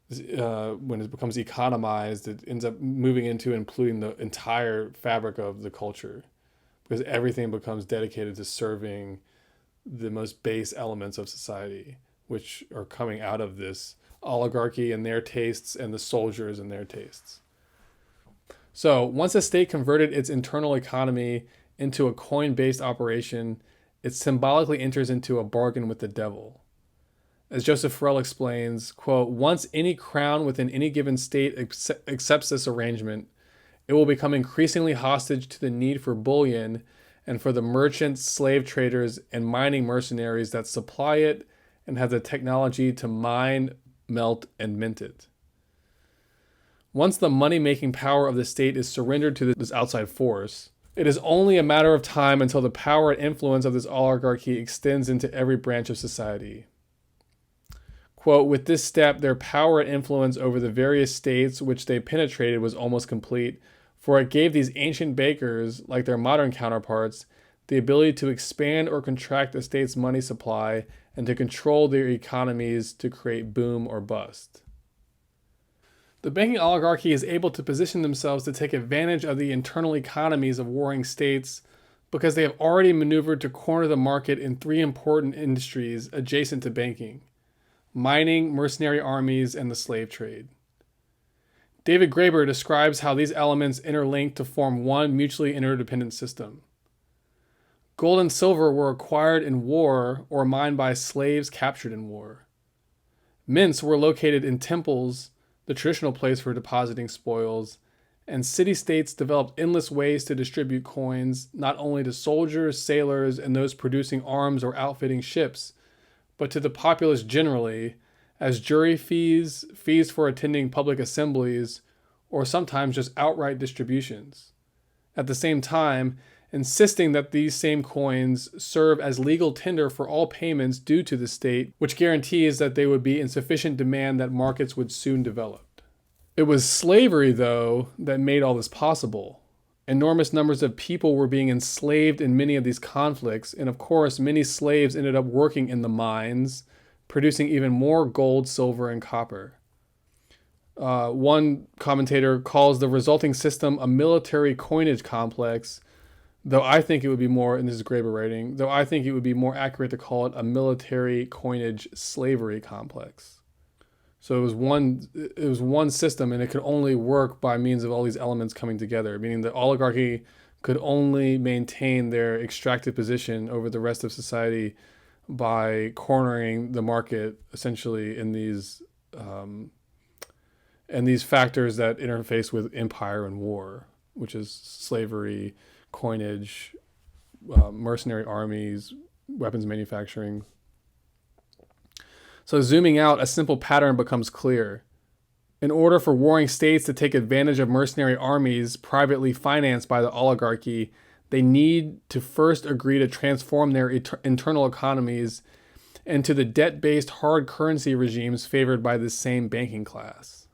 when it becomes economized, it ends up moving into and including the entire fabric of the culture, because everything becomes dedicated to serving the most base elements of society, which are coming out of this oligarchy and their tastes and the soldiers and their tastes. So once a state converted its internal economy into a coin-based operation, it symbolically enters into a bargain with the devil. As Joseph Farrell explains, quote, once any crown within any given state accepts this arrangement, it will become increasingly hostage to the need for bullion and for the merchants, slave traders, and mining mercenaries that supply it and have the technology to mine, melt, and mint it. Once the money-making power of the state is surrendered to this outside force, it is only a matter of time until the power and influence of this oligarchy extends into every branch of society. Quote, with this step, their power and influence over the various states which they penetrated was almost complete, for it gave these ancient bakers, like their modern counterparts, the ability to expand or contract a state's money supply and to control their economies to create boom or bust. The banking oligarchy is able to position themselves to take advantage of the internal economies of warring states because they have already maneuvered to corner the market in three important industries adjacent to banking: mining, mercenary armies, and the slave trade. David Graeber describes how these elements interlink to form one mutually interdependent system. Gold and silver were acquired in war or mined by slaves captured in war. Mints were located in temples, the traditional place for depositing spoils, and city-states developed endless ways to distribute coins, not only to soldiers, sailors, and those producing arms or outfitting ships, but to the populace generally, as jury fees, fees for attending public assemblies, or sometimes just outright distributions. At the same time, insisting that these same coins serve as legal tender for all payments due to the state, which guarantees that they would be in sufficient demand that markets would soon develop. It was slavery, though, that made all this possible. Enormous numbers of people were being enslaved in many of these conflicts, and of course, many slaves ended up working in the mines, producing even more gold, silver, and copper. One commentator calls the resulting system a military coinage complex, though I think it would be more, and this is Graeber writing, though I think it would be more accurate to call it a military coinage slavery complex. So it was one system, and it could only work by means of all these elements coming together, meaning the oligarchy could only maintain their extractive position over the rest of society by cornering the market essentially in these factors that interface with empire and war, which is slavery, coinage, mercenary armies, weapons manufacturing. So zooming out, a simple pattern becomes clear. In order for warring states to take advantage of mercenary armies privately financed by the oligarchy, they need to first agree to transform their internal economies into the debt-based hard currency regimes favored by this same banking class.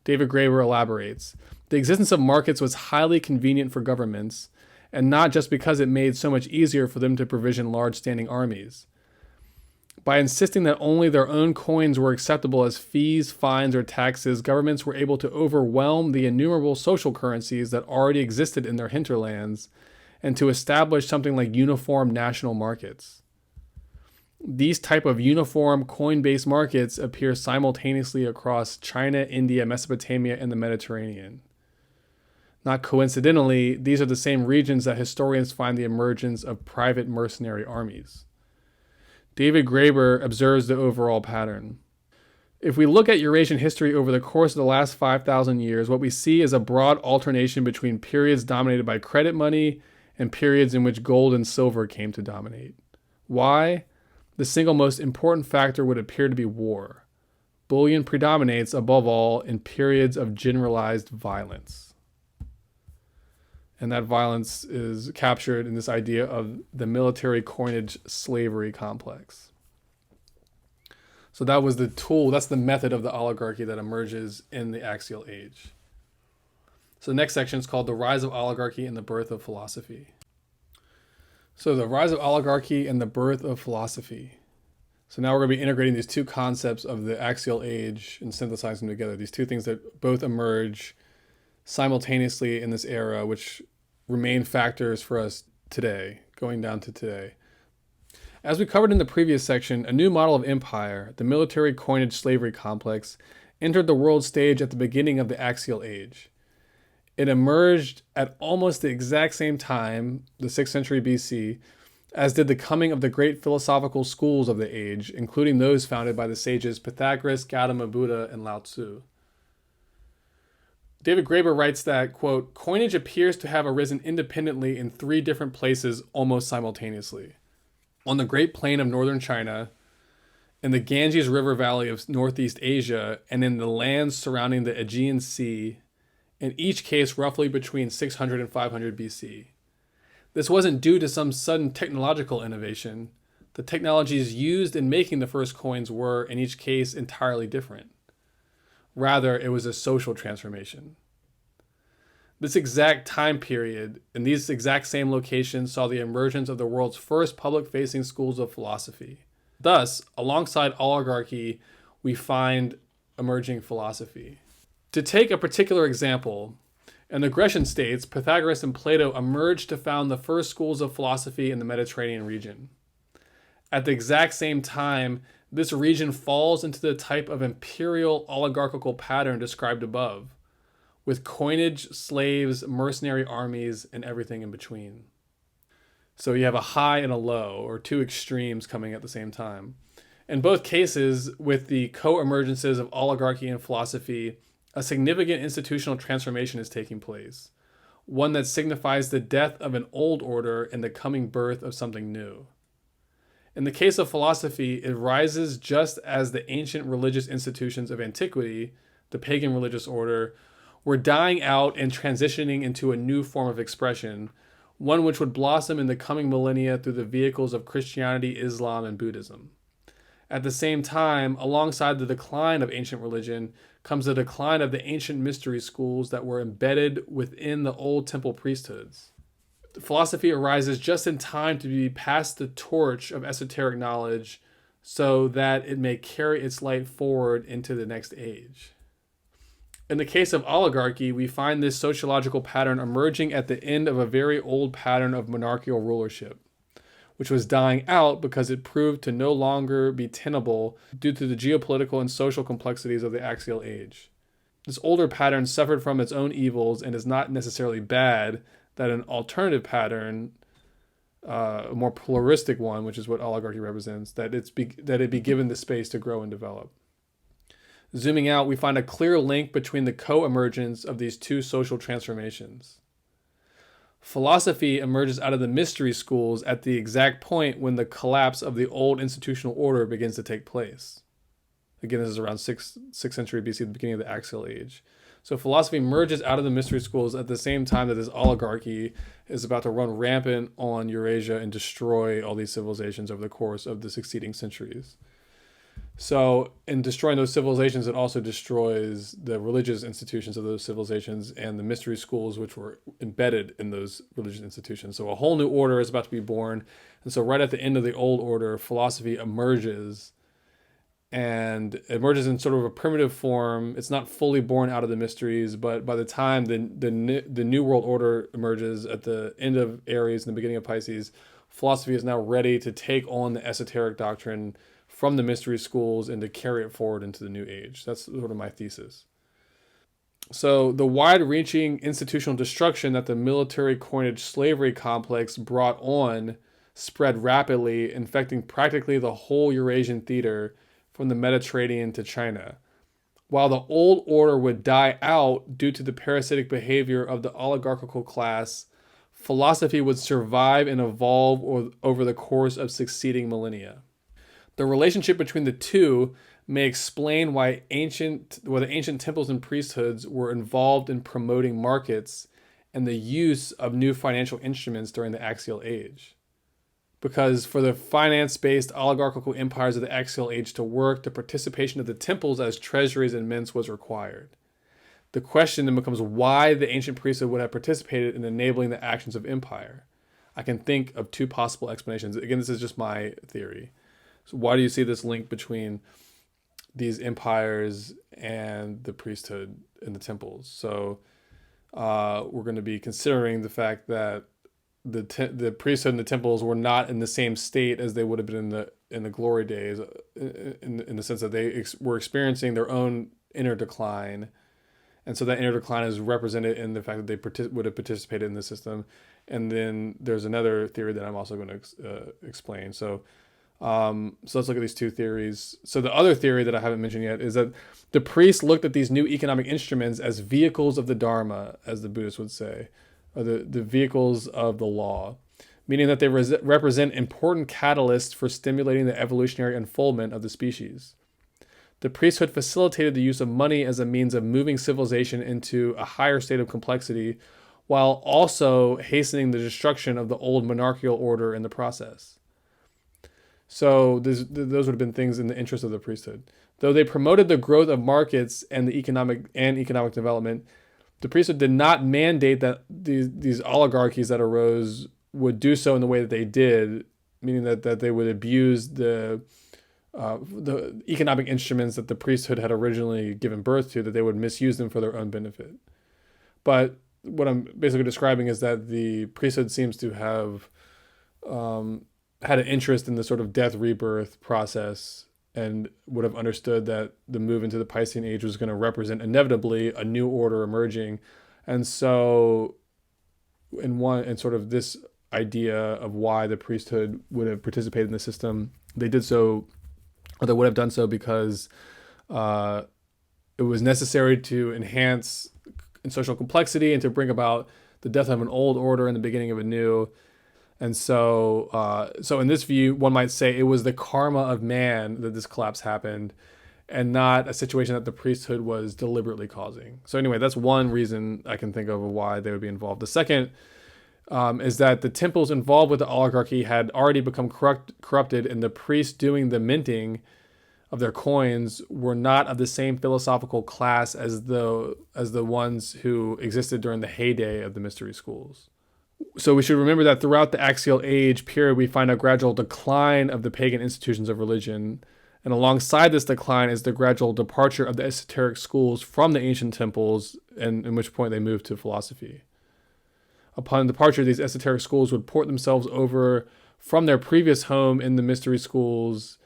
David Graeber elaborates, the existence of markets was highly convenient for governments, and not just because it made so much easier for them to provision large standing armies. By insisting that only their own coins were acceptable as fees, fines, or taxes, governments were able to overwhelm the innumerable social currencies that already existed in their hinterlands and to establish something like uniform national markets. These type of uniform coin-based markets appear simultaneously across China, India, Mesopotamia, and the Mediterranean. Not coincidentally, these are the same regions that historians find the emergence of private mercenary armies. David Graeber observes the overall pattern. If we look at Eurasian history over the course of the last 5,000 years, what we see is a broad alternation between periods dominated by credit money and periods in which gold and silver came to dominate. Why? The single most important factor would appear to be war. Bullion predominates above all in periods of generalized violence. And that violence is captured in this idea of the military coinage slavery complex. So that was the tool, that's the method of the oligarchy that emerges in the axial age. So the next section is called The Rise of Oligarchy and the Birth of Philosophy. So the rise of oligarchy and the birth of philosophy. So now we're going to be integrating these two concepts of the axial age and synthesizing them together. These two things that both emerge simultaneously in this era, which remain factors for us today, going down to today. As we covered in the previous section, a new model of empire, the military coinage slavery complex, entered the world stage at the beginning of the axial age. It emerged at almost the exact same time, the 6th century BC, as did the coming of the great philosophical schools of the age, including those founded by the sages Pythagoras, Gautama Buddha, and Lao Tzu. David Graeber writes that, quote, coinage appears to have arisen independently in 3 different places almost simultaneously. On the Great Plain of northern China, in the Ganges River Valley of Northeast Asia, and in the lands surrounding the Aegean Sea, in each case roughly between 600 and 500 BC. This wasn't due to some sudden technological innovation. The technologies used in making the first coins were, in each case, entirely different. Rather, it was a social transformation. This exact time period, in these exact same locations, saw the emergence of the world's first public-facing schools of philosophy. Thus, alongside oligarchy, we find emerging philosophy. To take a particular example, in the Grecian states, Pythagoras and Plato emerged to found the first schools of philosophy in the Mediterranean region. At the exact same time, this region falls into the type of imperial oligarchical pattern described above, with coinage, slaves, mercenary armies, and everything in between. So you have a high and a low, or 2 extremes coming at the same time. In both cases, with the co-emergences of oligarchy and philosophy, a significant institutional transformation is taking place, one that signifies the death of an old order and the coming birth of something new. In the case of philosophy, it rises just as the ancient religious institutions of antiquity, the pagan religious order, were dying out and transitioning into a new form of expression, one which would blossom in the coming millennia through the vehicles of Christianity, Islam, and Buddhism. At the same time, alongside the decline of ancient religion, comes the decline of the ancient mystery schools that were embedded within the old temple priesthoods. Philosophy arises just in time to be passed the torch of esoteric knowledge so that it may carry its light forward into the next age. In the case of oligarchy, we find this sociological pattern emerging at the end of a very old pattern of monarchical rulership, which was dying out because it proved to no longer be tenable due to the geopolitical and social complexities of the axial age. This older pattern suffered from its own evils and is not necessarily bad that an alternative pattern, a more pluralistic one, which is what oligarchy represents, that it be given the space to grow and develop. Zooming out, we find a clear link between the co-emergence of these 2 social transformations. Philosophy emerges out of the mystery schools at the exact point when the collapse of the old institutional order begins to take place. Again, this is around 6th century BC, the beginning of the axial age. So philosophy emerges out of the mystery schools at the same time that this oligarchy is about to run rampant on Eurasia and destroy all these civilizations over the course of the succeeding centuries. So in destroying those civilizations, it also destroys the religious institutions of those civilizations and the mystery schools which were embedded in those religious institutions. So a whole new order is about to be born. And so right at the end of the old order, philosophy emerges, and it emerges in sort of a primitive form. It's not fully born out of the mysteries, but by the time the new world order emerges at the end of Aries and the beginning of Pisces, philosophy is now ready to take on the esoteric doctrine from the mystery schools and to carry it forward into the new age. That's sort of my thesis. So the wide-reaching institutional destruction that the military coinage slavery complex brought on spread rapidly, infecting practically the whole Eurasian theater from the Mediterranean to China. While the old order would die out due to the parasitic behavior of the oligarchical class, philosophy would survive and evolve over the course of succeeding millennia. The relationship between the two may explain why the ancient temples and priesthoods were involved in promoting markets and the use of new financial instruments during the axial age. Because for the finance-based oligarchical empires of the axial age to work, the participation of the temples as treasuries and mints was required. The question then becomes why the ancient priesthood would have participated in enabling the actions of empire. I can think of two possible explanations. Again, this is just my theory. So why do you see this link between these empires and the priesthood and the temples? So we're going to be considering the fact that the priesthood and the temples were not in the same state as they would have been in the glory days, in the sense that they were experiencing their own inner decline. And so that inner decline is represented in the fact that they would have participated in the system. And then there's another theory that I'm also going to explain. So let's look at these two theories. So the other theory that I haven't mentioned yet is that the priests looked at these new economic instruments as vehicles of the Dharma, as the Buddhists would say, or the vehicles of the law, meaning that they represent important catalysts for stimulating the evolutionary unfoldment of the species. The priesthood facilitated the use of money as a means of moving civilization into a higher state of complexity, while also hastening the destruction of the old monarchical order in the process. So those would have been things in the interest of the priesthood. Though they promoted the growth of markets and the economic development, the priesthood did not mandate that these oligarchies that arose would do so in the way that they did, meaning that they would abuse the economic instruments that the priesthood had originally given birth to, that they would misuse them for their own benefit. But what I'm basically describing is that the priesthood seems to have had an interest in the sort of death rebirth process, and would have understood that the move into the Piscean age was going to represent inevitably a new order emerging. And so in sort of this idea of why the priesthood would have participated in the system, they did so, or they would have done so because it was necessary to enhance social complexity and to bring about the death of an old order and the beginning of a new. And so in this view, one might say it was the karma of man that this collapse happened, and not a situation that the priesthood was deliberately causing. So anyway, that's one reason I can think of why they would be involved. The second is that the temples involved with the oligarchy had already become corrupted, and the priests doing the minting of their coins were not of the same philosophical class as the ones who existed during the heyday of the mystery schools. So we should remember that throughout the axial age period, we find a gradual decline of the pagan institutions of religion. And alongside this decline is the gradual departure of the esoteric schools from the ancient temples, and in which point they moved to philosophy. Upon departure, these esoteric schools would port themselves over from their previous home in the mystery schools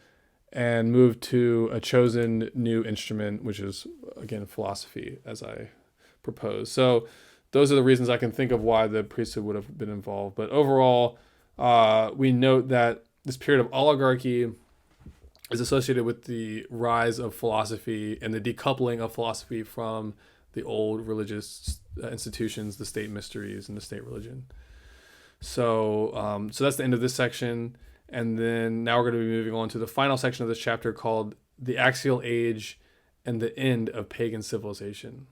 and move to a chosen new instrument, which is, again, philosophy, as I propose. So those are the reasons I can think of why the priesthood would have been involved. But overall, we note that this period of oligarchy is associated with the rise of philosophy and the decoupling of philosophy from the old religious institutions, the state mysteries, and the state religion. So that's the end of this section. And then now we're going to be moving on to the final section of this chapter called The Axial Age and the End of Pagan Civilization.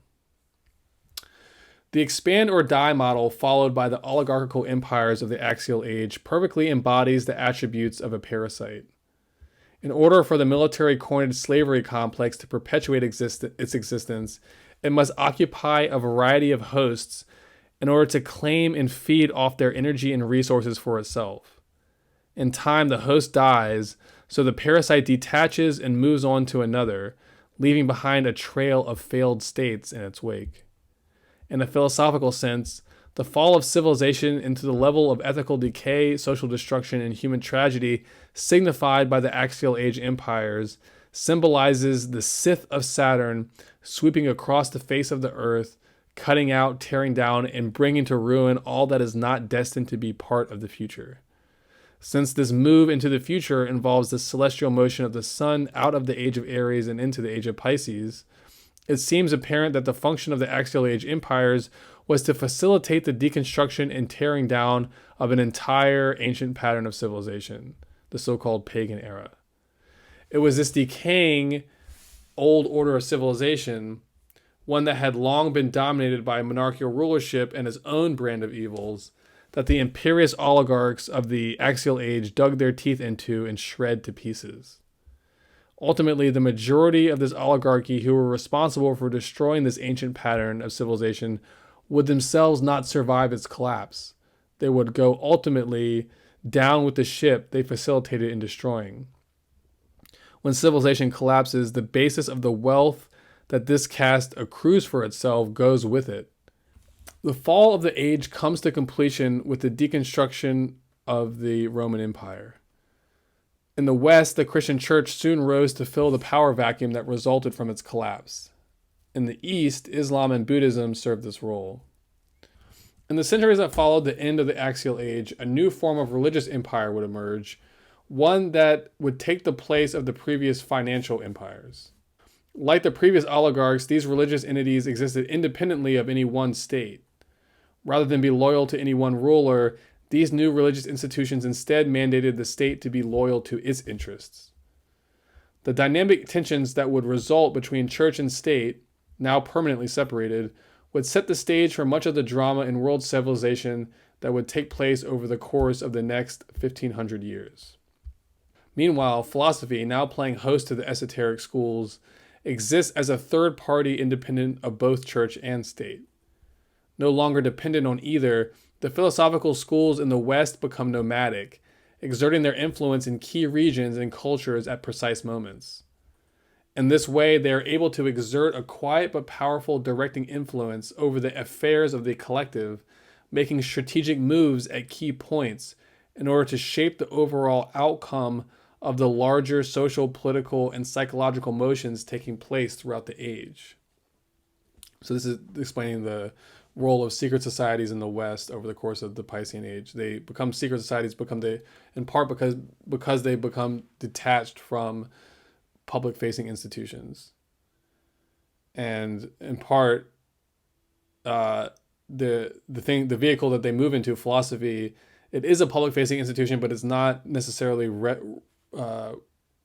The expand or die model followed by the oligarchical empires of the axial age perfectly embodies the attributes of a parasite. In order for the military-coined slavery complex to perpetuate its existence, it must occupy a variety of hosts in order to claim and feed off their energy and resources for itself. In time, the host dies, so the parasite detaches and moves on to another, leaving behind a trail of failed states in its wake. In a philosophical sense, the fall of civilization into the level of ethical decay, social destruction, and human tragedy signified by the axial age empires symbolizes the scythe of Saturn sweeping across the face of the earth, cutting out, tearing down, and bringing to ruin all that is not destined to be part of the future. Since this move into the future involves the celestial motion of the sun out of the age of Aries and into the age of Pisces, it seems apparent that the function of the axial age empires was to facilitate the deconstruction and tearing down of an entire ancient pattern of civilization, the so-called pagan era. It was this decaying old order of civilization, one that had long been dominated by monarchical rulership and its own brand of evils, that the imperious oligarchs of the axial age dug their teeth into and shred to pieces. Ultimately, the majority of this oligarchy who were responsible for destroying this ancient pattern of civilization would themselves not survive its collapse. They would go ultimately down with the ship they facilitated in destroying. When civilization collapses, the basis of the wealth that this caste accrues for itself goes with it. The fall of the age comes to completion with the deconstruction of the Roman Empire. In the West, the Christian church soon rose to fill the power vacuum that resulted from its collapse. In the East, Islam and Buddhism served this role. In the centuries that followed the end of the Axial Age, a new form of religious empire would emerge, one that would take the place of the previous financial empires. Like the previous oligarchs, these religious entities existed independently of any one state. Rather than be loyal to any one ruler, these new religious institutions instead mandated the state to be loyal to its interests. The dynamic tensions that would result between church and state, now permanently separated, would set the stage for much of the drama in world civilization that would take place over the course of the next 1500 years. Meanwhile, philosophy, now playing host to the esoteric schools, exists as a third party independent of both church and state. No longer dependent on either, the philosophical schools in the West become nomadic, exerting their influence in key regions and cultures at precise moments. In this way, they are able to exert a quiet but powerful directing influence over the affairs of the collective, making strategic moves at key points in order to shape the overall outcome of the larger social, political, and psychological motions taking place throughout the age. So this is explaining the role of secret societies in the West over the course of the Piscean Age. They become secret societies in part because they become detached from public-facing institutions, and in part, the vehicle that they move into, philosophy, it is a public-facing institution, but it's not necessarily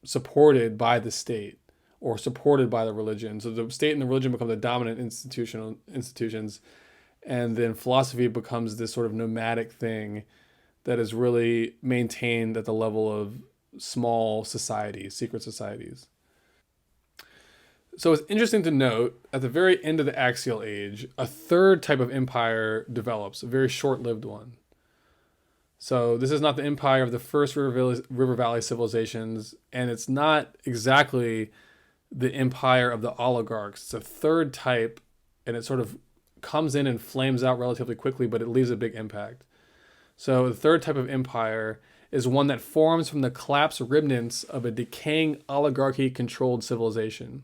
supported by the state or supported by the religion. So the state and the religion become the dominant institutions, and then philosophy becomes this sort of nomadic thing that is really maintained at the level of small societies, secret societies. So it's interesting to note, at the very end of the Axial Age, a third type of empire develops, a very short-lived one. So this is not the empire of the first River Valley civilizations, and it's not exactly the empire of the oligarchs. It's a third type, and it sort of comes in and flames out relatively quickly, but it leaves a big impact. So the third type of empire is one that forms from the collapsed remnants of a decaying oligarchy-controlled civilization.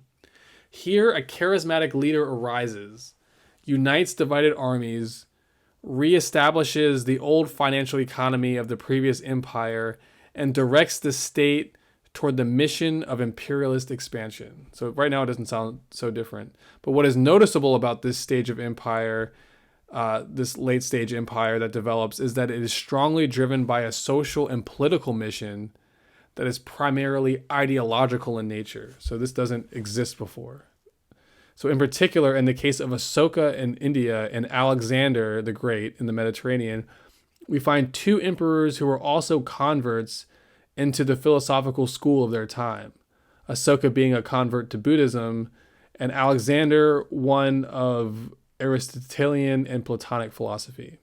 Here, a charismatic leader arises, unites divided armies, reestablishes the old financial economy of the previous empire, and directs the state toward the mission of imperialist expansion. So right now it doesn't sound so different. But what is noticeable about this stage of empire, this late stage empire that develops, is that it is strongly driven by a social and political mission that is primarily ideological in nature. So this doesn't exist before. So in particular, in the case of Asoka in India and Alexander the Great in the Mediterranean, we find two emperors who were also converts into the philosophical school of their time. Asoka being a convert to Buddhism, and Alexander one of Aristotelian and Platonic philosophy.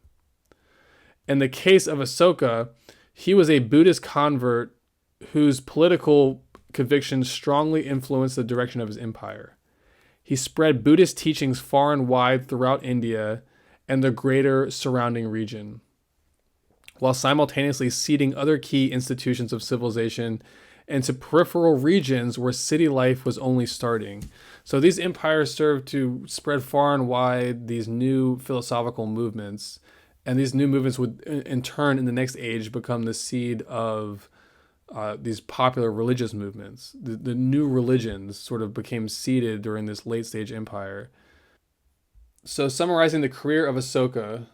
In the case of Asoka, he was a Buddhist convert whose political convictions strongly influenced the direction of his empire. He spread Buddhist teachings far and wide throughout India and the greater surrounding region, while simultaneously seeding other key institutions of civilization into peripheral regions where city life was only starting. So these empires served to spread far and wide these new philosophical movements, and these new movements would in turn in the next age become the seed of these popular religious movements. The new religions sort of became seeded during this late stage empire. So summarizing the career of Asoka,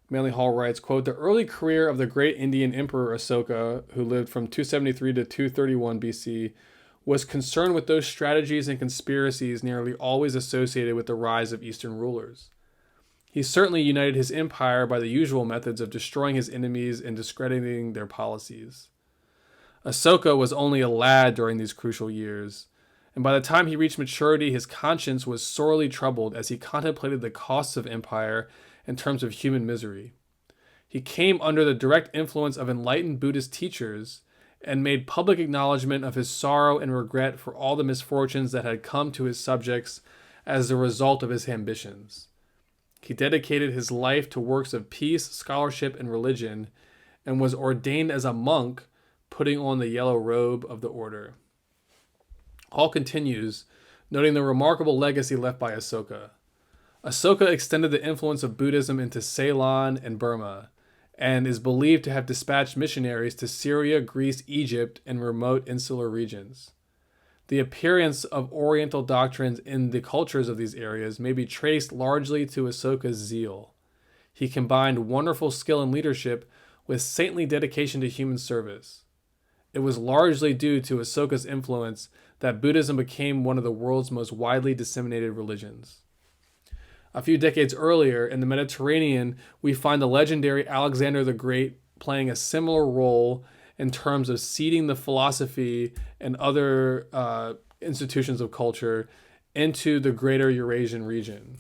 Manly Hall writes, quote, "The early career of the great Indian emperor Asoka, who lived from 273 to 231 BC, was concerned with those strategies and conspiracies nearly always associated with the rise of Eastern rulers. He certainly united his empire by the usual methods of destroying his enemies and discrediting their policies. Asoka was only a lad during these crucial years, and by the time he reached maturity, his conscience was sorely troubled as he contemplated the costs of empire in terms of human misery. He came under the direct influence of enlightened Buddhist teachers and made public acknowledgement of his sorrow and regret for all the misfortunes that had come to his subjects as the result of his ambitions. He dedicated his life to works of peace, scholarship, and religion, and was ordained as a monk, putting on the yellow robe of the order. Hall continues, noting the remarkable legacy left by Asoka. Asoka extended the influence of Buddhism into Ceylon and Burma, and is believed to have dispatched missionaries to Syria, Greece, Egypt, and remote insular regions. The appearance of Oriental doctrines in the cultures of these areas may be traced largely to Asoka's zeal. He combined wonderful skill in leadership with saintly dedication to human service. It was largely due to Asoka's influence that Buddhism became one of the world's most widely disseminated religions. A few decades earlier, in the Mediterranean, we find the legendary Alexander the Great playing a similar role in terms of seeding the philosophy and other institutions of culture into the greater Eurasian region.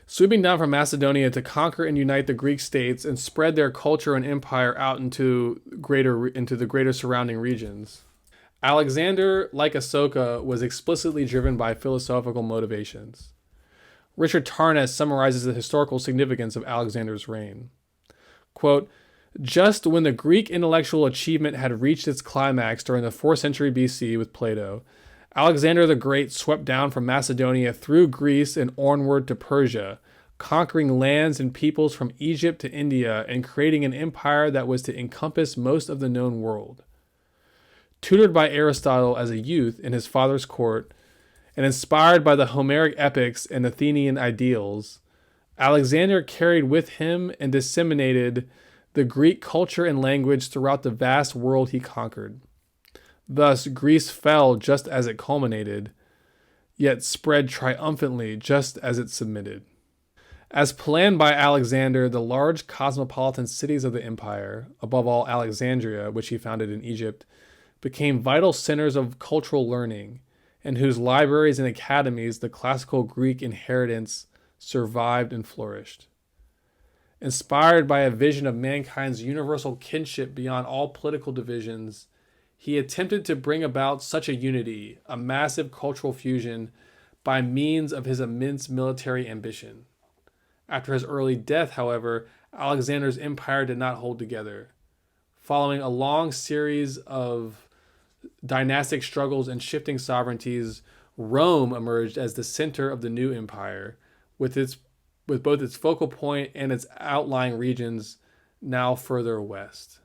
Sweeping down from Macedonia to conquer and unite the Greek states and spread their culture and empire out into the greater surrounding regions. Alexander, like Asoka, was explicitly driven by philosophical motivations. Richard Tarnas summarizes the historical significance of Alexander's reign. Quote, just when the Greek intellectual achievement had reached its climax during the 4th century BC with Plato, Alexander the Great swept down from Macedonia through Greece and onward to Persia, conquering lands and peoples from Egypt to India and creating an empire that was to encompass most of the known world. Tutored by Aristotle as a youth in his father's court, and inspired by the Homeric epics and Athenian ideals, Alexander carried with him and disseminated the Greek culture and language throughout the vast world he conquered. Thus, Greece fell just as it culminated, yet spread triumphantly just as it submitted. As planned by Alexander, the large cosmopolitan cities of the empire, above all Alexandria, which he founded in Egypt, became vital centers of cultural learning, in whose libraries and academies the classical Greek inheritance survived and flourished. Inspired by a vision of mankind's universal kinship beyond all political divisions, he attempted to bring about such a unity, a massive cultural fusion, by means of his immense military ambition. After his early death, however, Alexander's empire did not hold together. Following a long series of dynastic struggles and shifting sovereignties, Rome emerged as the center of the new empire, with both its focal point and its outlying regions now further west.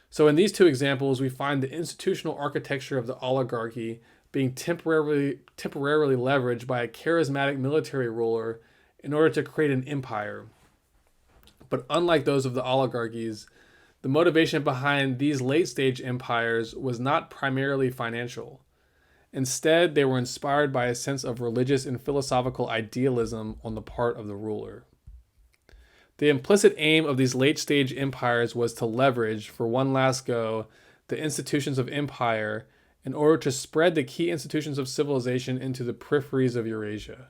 So in these two examples, we find the institutional architecture of the oligarchy being temporarily leveraged by a charismatic military ruler in order to create an empire. But unlike those of the oligarchies, the motivation behind these late-stage empires was not primarily financial. Instead, they were inspired by a sense of religious and philosophical idealism on the part of the ruler. The implicit aim of these late-stage empires was to leverage, for one last go, the institutions of empire in order to spread the key institutions of civilization into the peripheries of Eurasia.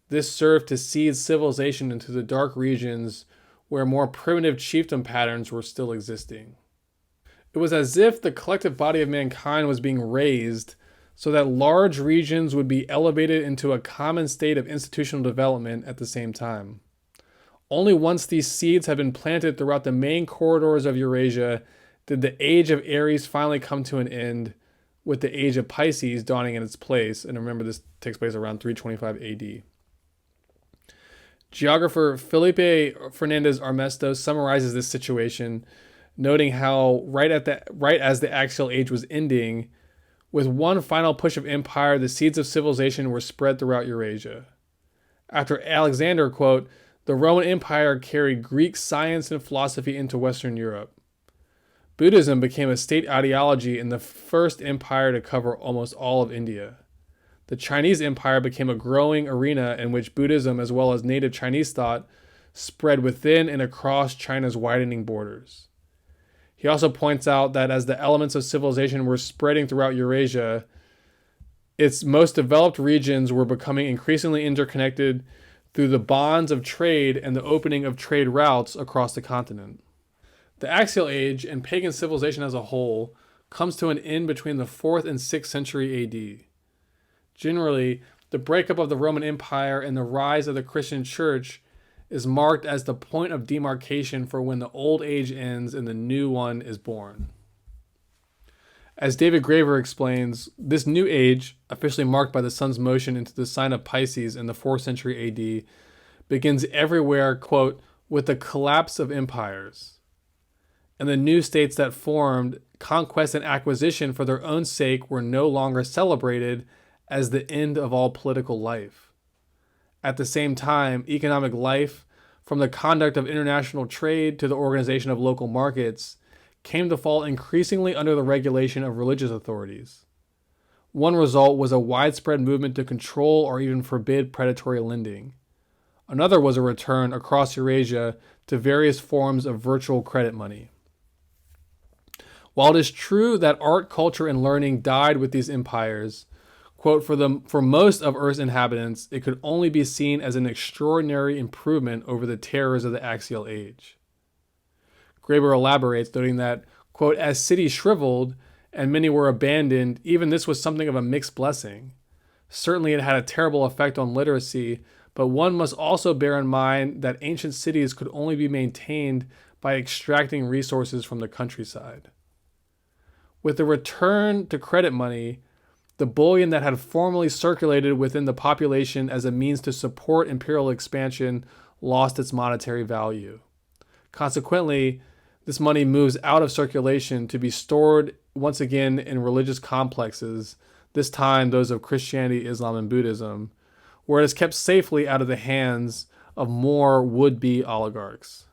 This served to seed civilization into the dark regions where more primitive chiefdom patterns were still existing. It was as if the collective body of mankind was being raised so that large regions would be elevated into a common state of institutional development at the same time. Only once these seeds had been planted throughout the main corridors of Eurasia did the age of Aries finally come to an end, with the age of Pisces dawning in its place. And remember, this takes place around 325 AD. Geographer Felipe Fernandez Armesto summarizes this situation, noting how right as the axial age was ending, with one final push of empire, the seeds of civilization were spread throughout Eurasia. After Alexander, quote, the Roman Empire carried Greek science and philosophy into Western Europe. Buddhism became a state ideology in the first empire to cover almost all of India. The Chinese Empire became a growing arena in which Buddhism, as well as native Chinese thought, spread within and across China's widening borders. He also points out that as the elements of civilization were spreading throughout Eurasia, its most developed regions were becoming increasingly interconnected through the bonds of trade and the opening of trade routes across the continent. The Axial Age and pagan civilization as a whole comes to an end between the 4th and 6th century AD. Generally, the breakup of the Roman Empire and the rise of the Christian Church is marked as the point of demarcation for when the old age ends and the new one is born. As David Graeber explains, this new age, officially marked by the sun's motion into the sign of Pisces in the 4th century AD, begins everywhere, quote, with the collapse of empires. And the new states that formed, conquest and acquisition for their own sake were no longer celebrated as the end of all political life. At the same time, economic life, from the conduct of international trade to the organization of local markets, came to fall increasingly under the regulation of religious authorities. One result was a widespread movement to control or even forbid predatory lending. Another was a return across Eurasia to various forms of virtual credit money. While it is true that art, culture, and learning died with these empires, quote, for most of Earth's inhabitants, it could only be seen as an extraordinary improvement over the terrors of the Axial Age. Graeber elaborates, noting that, quote, as cities shriveled and many were abandoned, even this was something of a mixed blessing. Certainly it had a terrible effect on literacy, but one must also bear in mind that ancient cities could only be maintained by extracting resources from the countryside. With the return to credit money, the bullion that had formerly circulated within the population as a means to support imperial expansion lost its monetary value. Consequently, this money moves out of circulation to be stored once again in religious complexes, this time those of Christianity, Islam, and Buddhism, where it is kept safely out of the hands of more would-be oligarchs.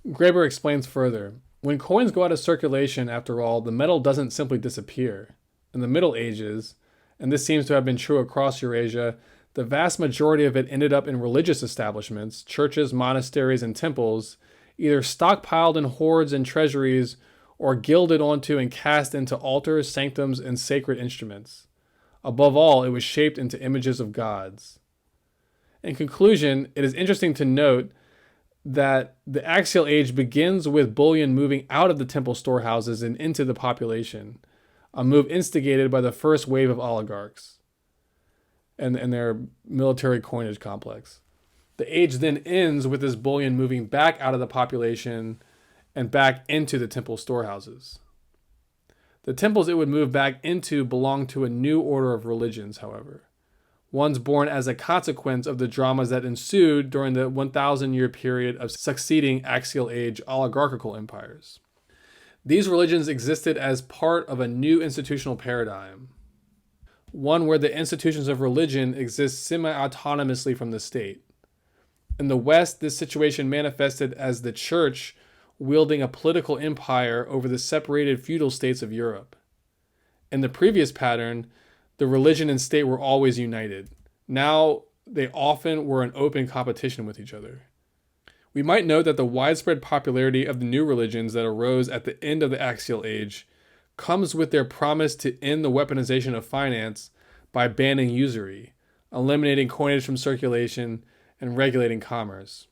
Graeber explains further, when coins go out of circulation, after all, the metal doesn't simply disappear. In the Middle Ages, and this seems to have been true across Eurasia, the vast majority of it ended up in religious establishments, churches, monasteries, and temples, either stockpiled in hoards and treasuries or gilded onto and cast into altars, sanctums, and sacred instruments. Above all, it was shaped into images of gods. In conclusion, it is interesting to note that the Axial Age begins with bullion moving out of the temple storehouses and into the population, a move instigated by the first wave of oligarchs and their military coinage complex. The age then ends with this bullion moving back out of the population and back into the temple storehouses. The temples it would move back into belonged to a new order of religions, however, ones born as a consequence of the dramas that ensued during the 1,000-year period of succeeding Axial Age oligarchical empires. These religions existed as part of a new institutional paradigm, one where the institutions of religion exist semi-autonomously from the state. In the West, this situation manifested as the church wielding a political empire over the separated feudal states of Europe. In the previous pattern, the religion and state were always united. Now, they often were in open competition with each other. We might note that the widespread popularity of the new religions that arose at the end of the Axial Age comes with their promise to end the weaponization of finance by banning usury, eliminating coinage from circulation, and regulating commerce.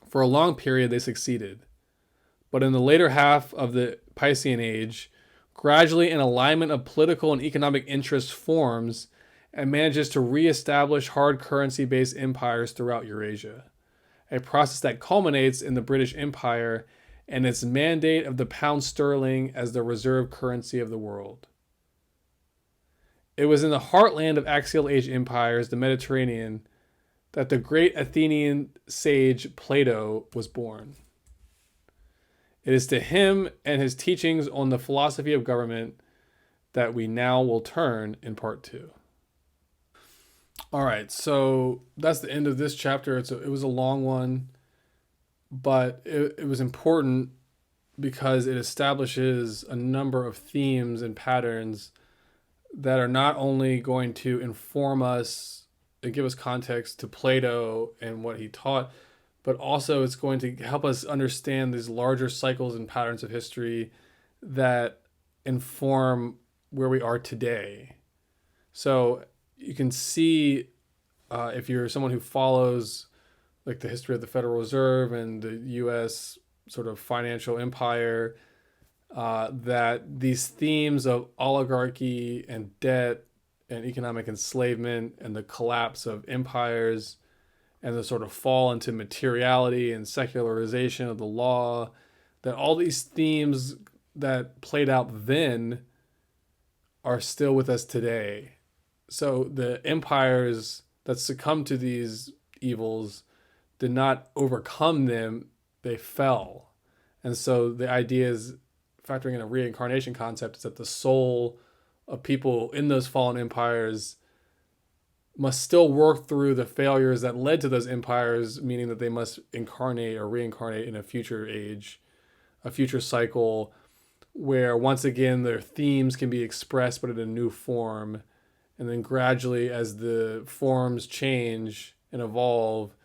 For a long period, they succeeded. But in the later half of the Piscean Age, gradually an alignment of political and economic interests forms and manages to reestablish hard currency-based empires throughout Eurasia, a process that culminates in the British Empire and its mandate of the pound sterling as the reserve currency of the world. It was in the heartland of Axial Age empires, the Mediterranean, that the great Athenian sage Plato was born. It is to him and his teachings on the philosophy of government that we now will turn in part 2. All right, so that's the end of this chapter. It was a long one, but it was important because it establishes a number of themes and patterns that are not only going to inform us and give us context to Plato and what he taught, but also it's going to help us understand these larger cycles and patterns of history that inform where we are today. So you can see, if you're someone who follows like the history of the Federal Reserve and the U.S. sort of financial empire, that these themes of oligarchy and debt and economic enslavement and the collapse of empires and the sort of fall into materiality and secularization of the law, that all these themes that played out then are still with us today. So the empires that succumbed to these evils did not overcome them, they fell. And so the idea is, factoring in a reincarnation concept, is that the soul of people in those fallen empires must still work through the failures that led to those empires, meaning that they must incarnate or reincarnate in a future age, a future cycle, where once again their themes can be expressed but in a new form. And then gradually, as the forms change and evolve,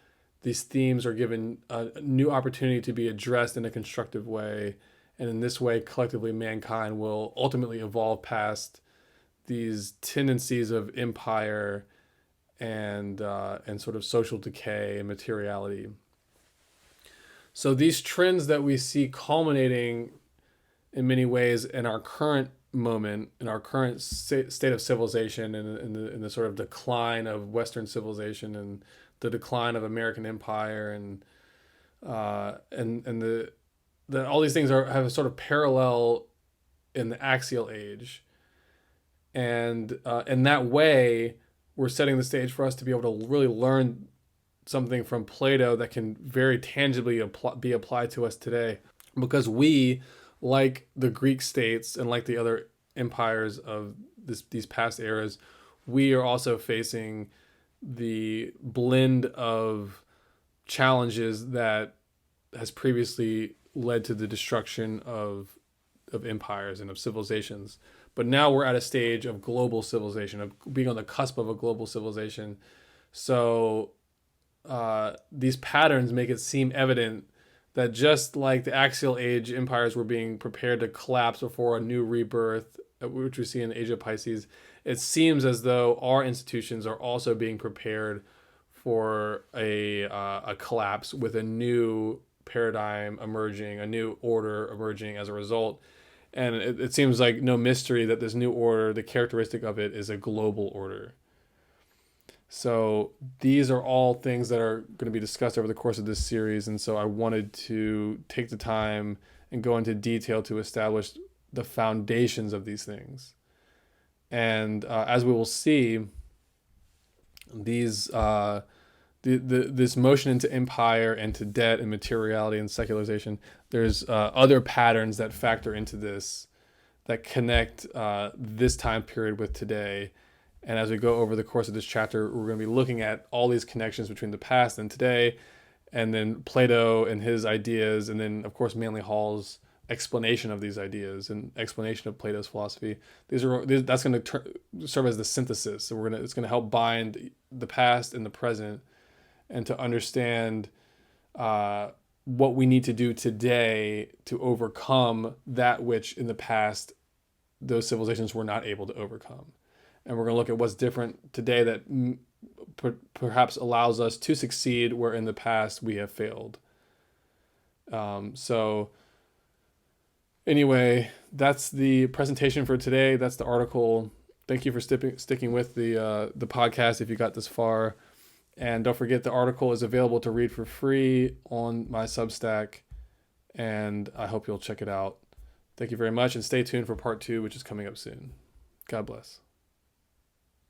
these themes are given a new opportunity to be addressed in a constructive way. And in this way, collectively, mankind will ultimately evolve past these tendencies of empire and sort of social decay and materiality. So these trends that we see culminating in many ways in our current moment, in our current state of civilization, and in the sort of decline of Western civilization and the decline of American empire, and the all these things have a sort of parallel in the axial age, and in that way, we're setting the stage for us to be able to really learn something from Plato that can very tangibly be applied to us today, because we, like the Greek states and like the other empires of these past eras, we are also facing the blend of challenges that has previously led to the destruction of empires and of civilizations. But now we're at a stage of global civilization, of being on the cusp of a global civilization. So these patterns make it seem evident that just like the axial age empires were being prepared to collapse before a new rebirth, which we see in the age of Pisces, it seems as though our institutions are also being prepared for a collapse, with a new paradigm emerging, a new order emerging as a result. And it seems like no mystery that this new order, the characteristic of it is a global order. So these are all things that are going to be discussed over the course of this series. And so I wanted to take the time and go into detail to establish the foundations of these things. And as we will see, these this motion into empire and to debt and materiality and secularization, there's other patterns that factor into this, that connect this time period with today. And as we go over the course of this chapter, we're going to be looking at all these connections between the past and today, and then Plato and his ideas, and then, of course, Manly Hall's explanation of these ideas and explanation of Plato's philosophy. That's going to serve as the synthesis. So it's going to help bind the past and the present, and to understand what we need to do today to overcome that which in the past those civilizations were not able to overcome. And we're going to look at what's different today that perhaps allows us to succeed where in the past we have failed. So anyway, that's the presentation for today. That's the article. Thank you for sticking with the podcast if you got this far. And don't forget, the article is available to read for free on my Substack, and I hope you'll check it out. Thank you very much, and stay tuned for part 2, which is coming up soon. God bless.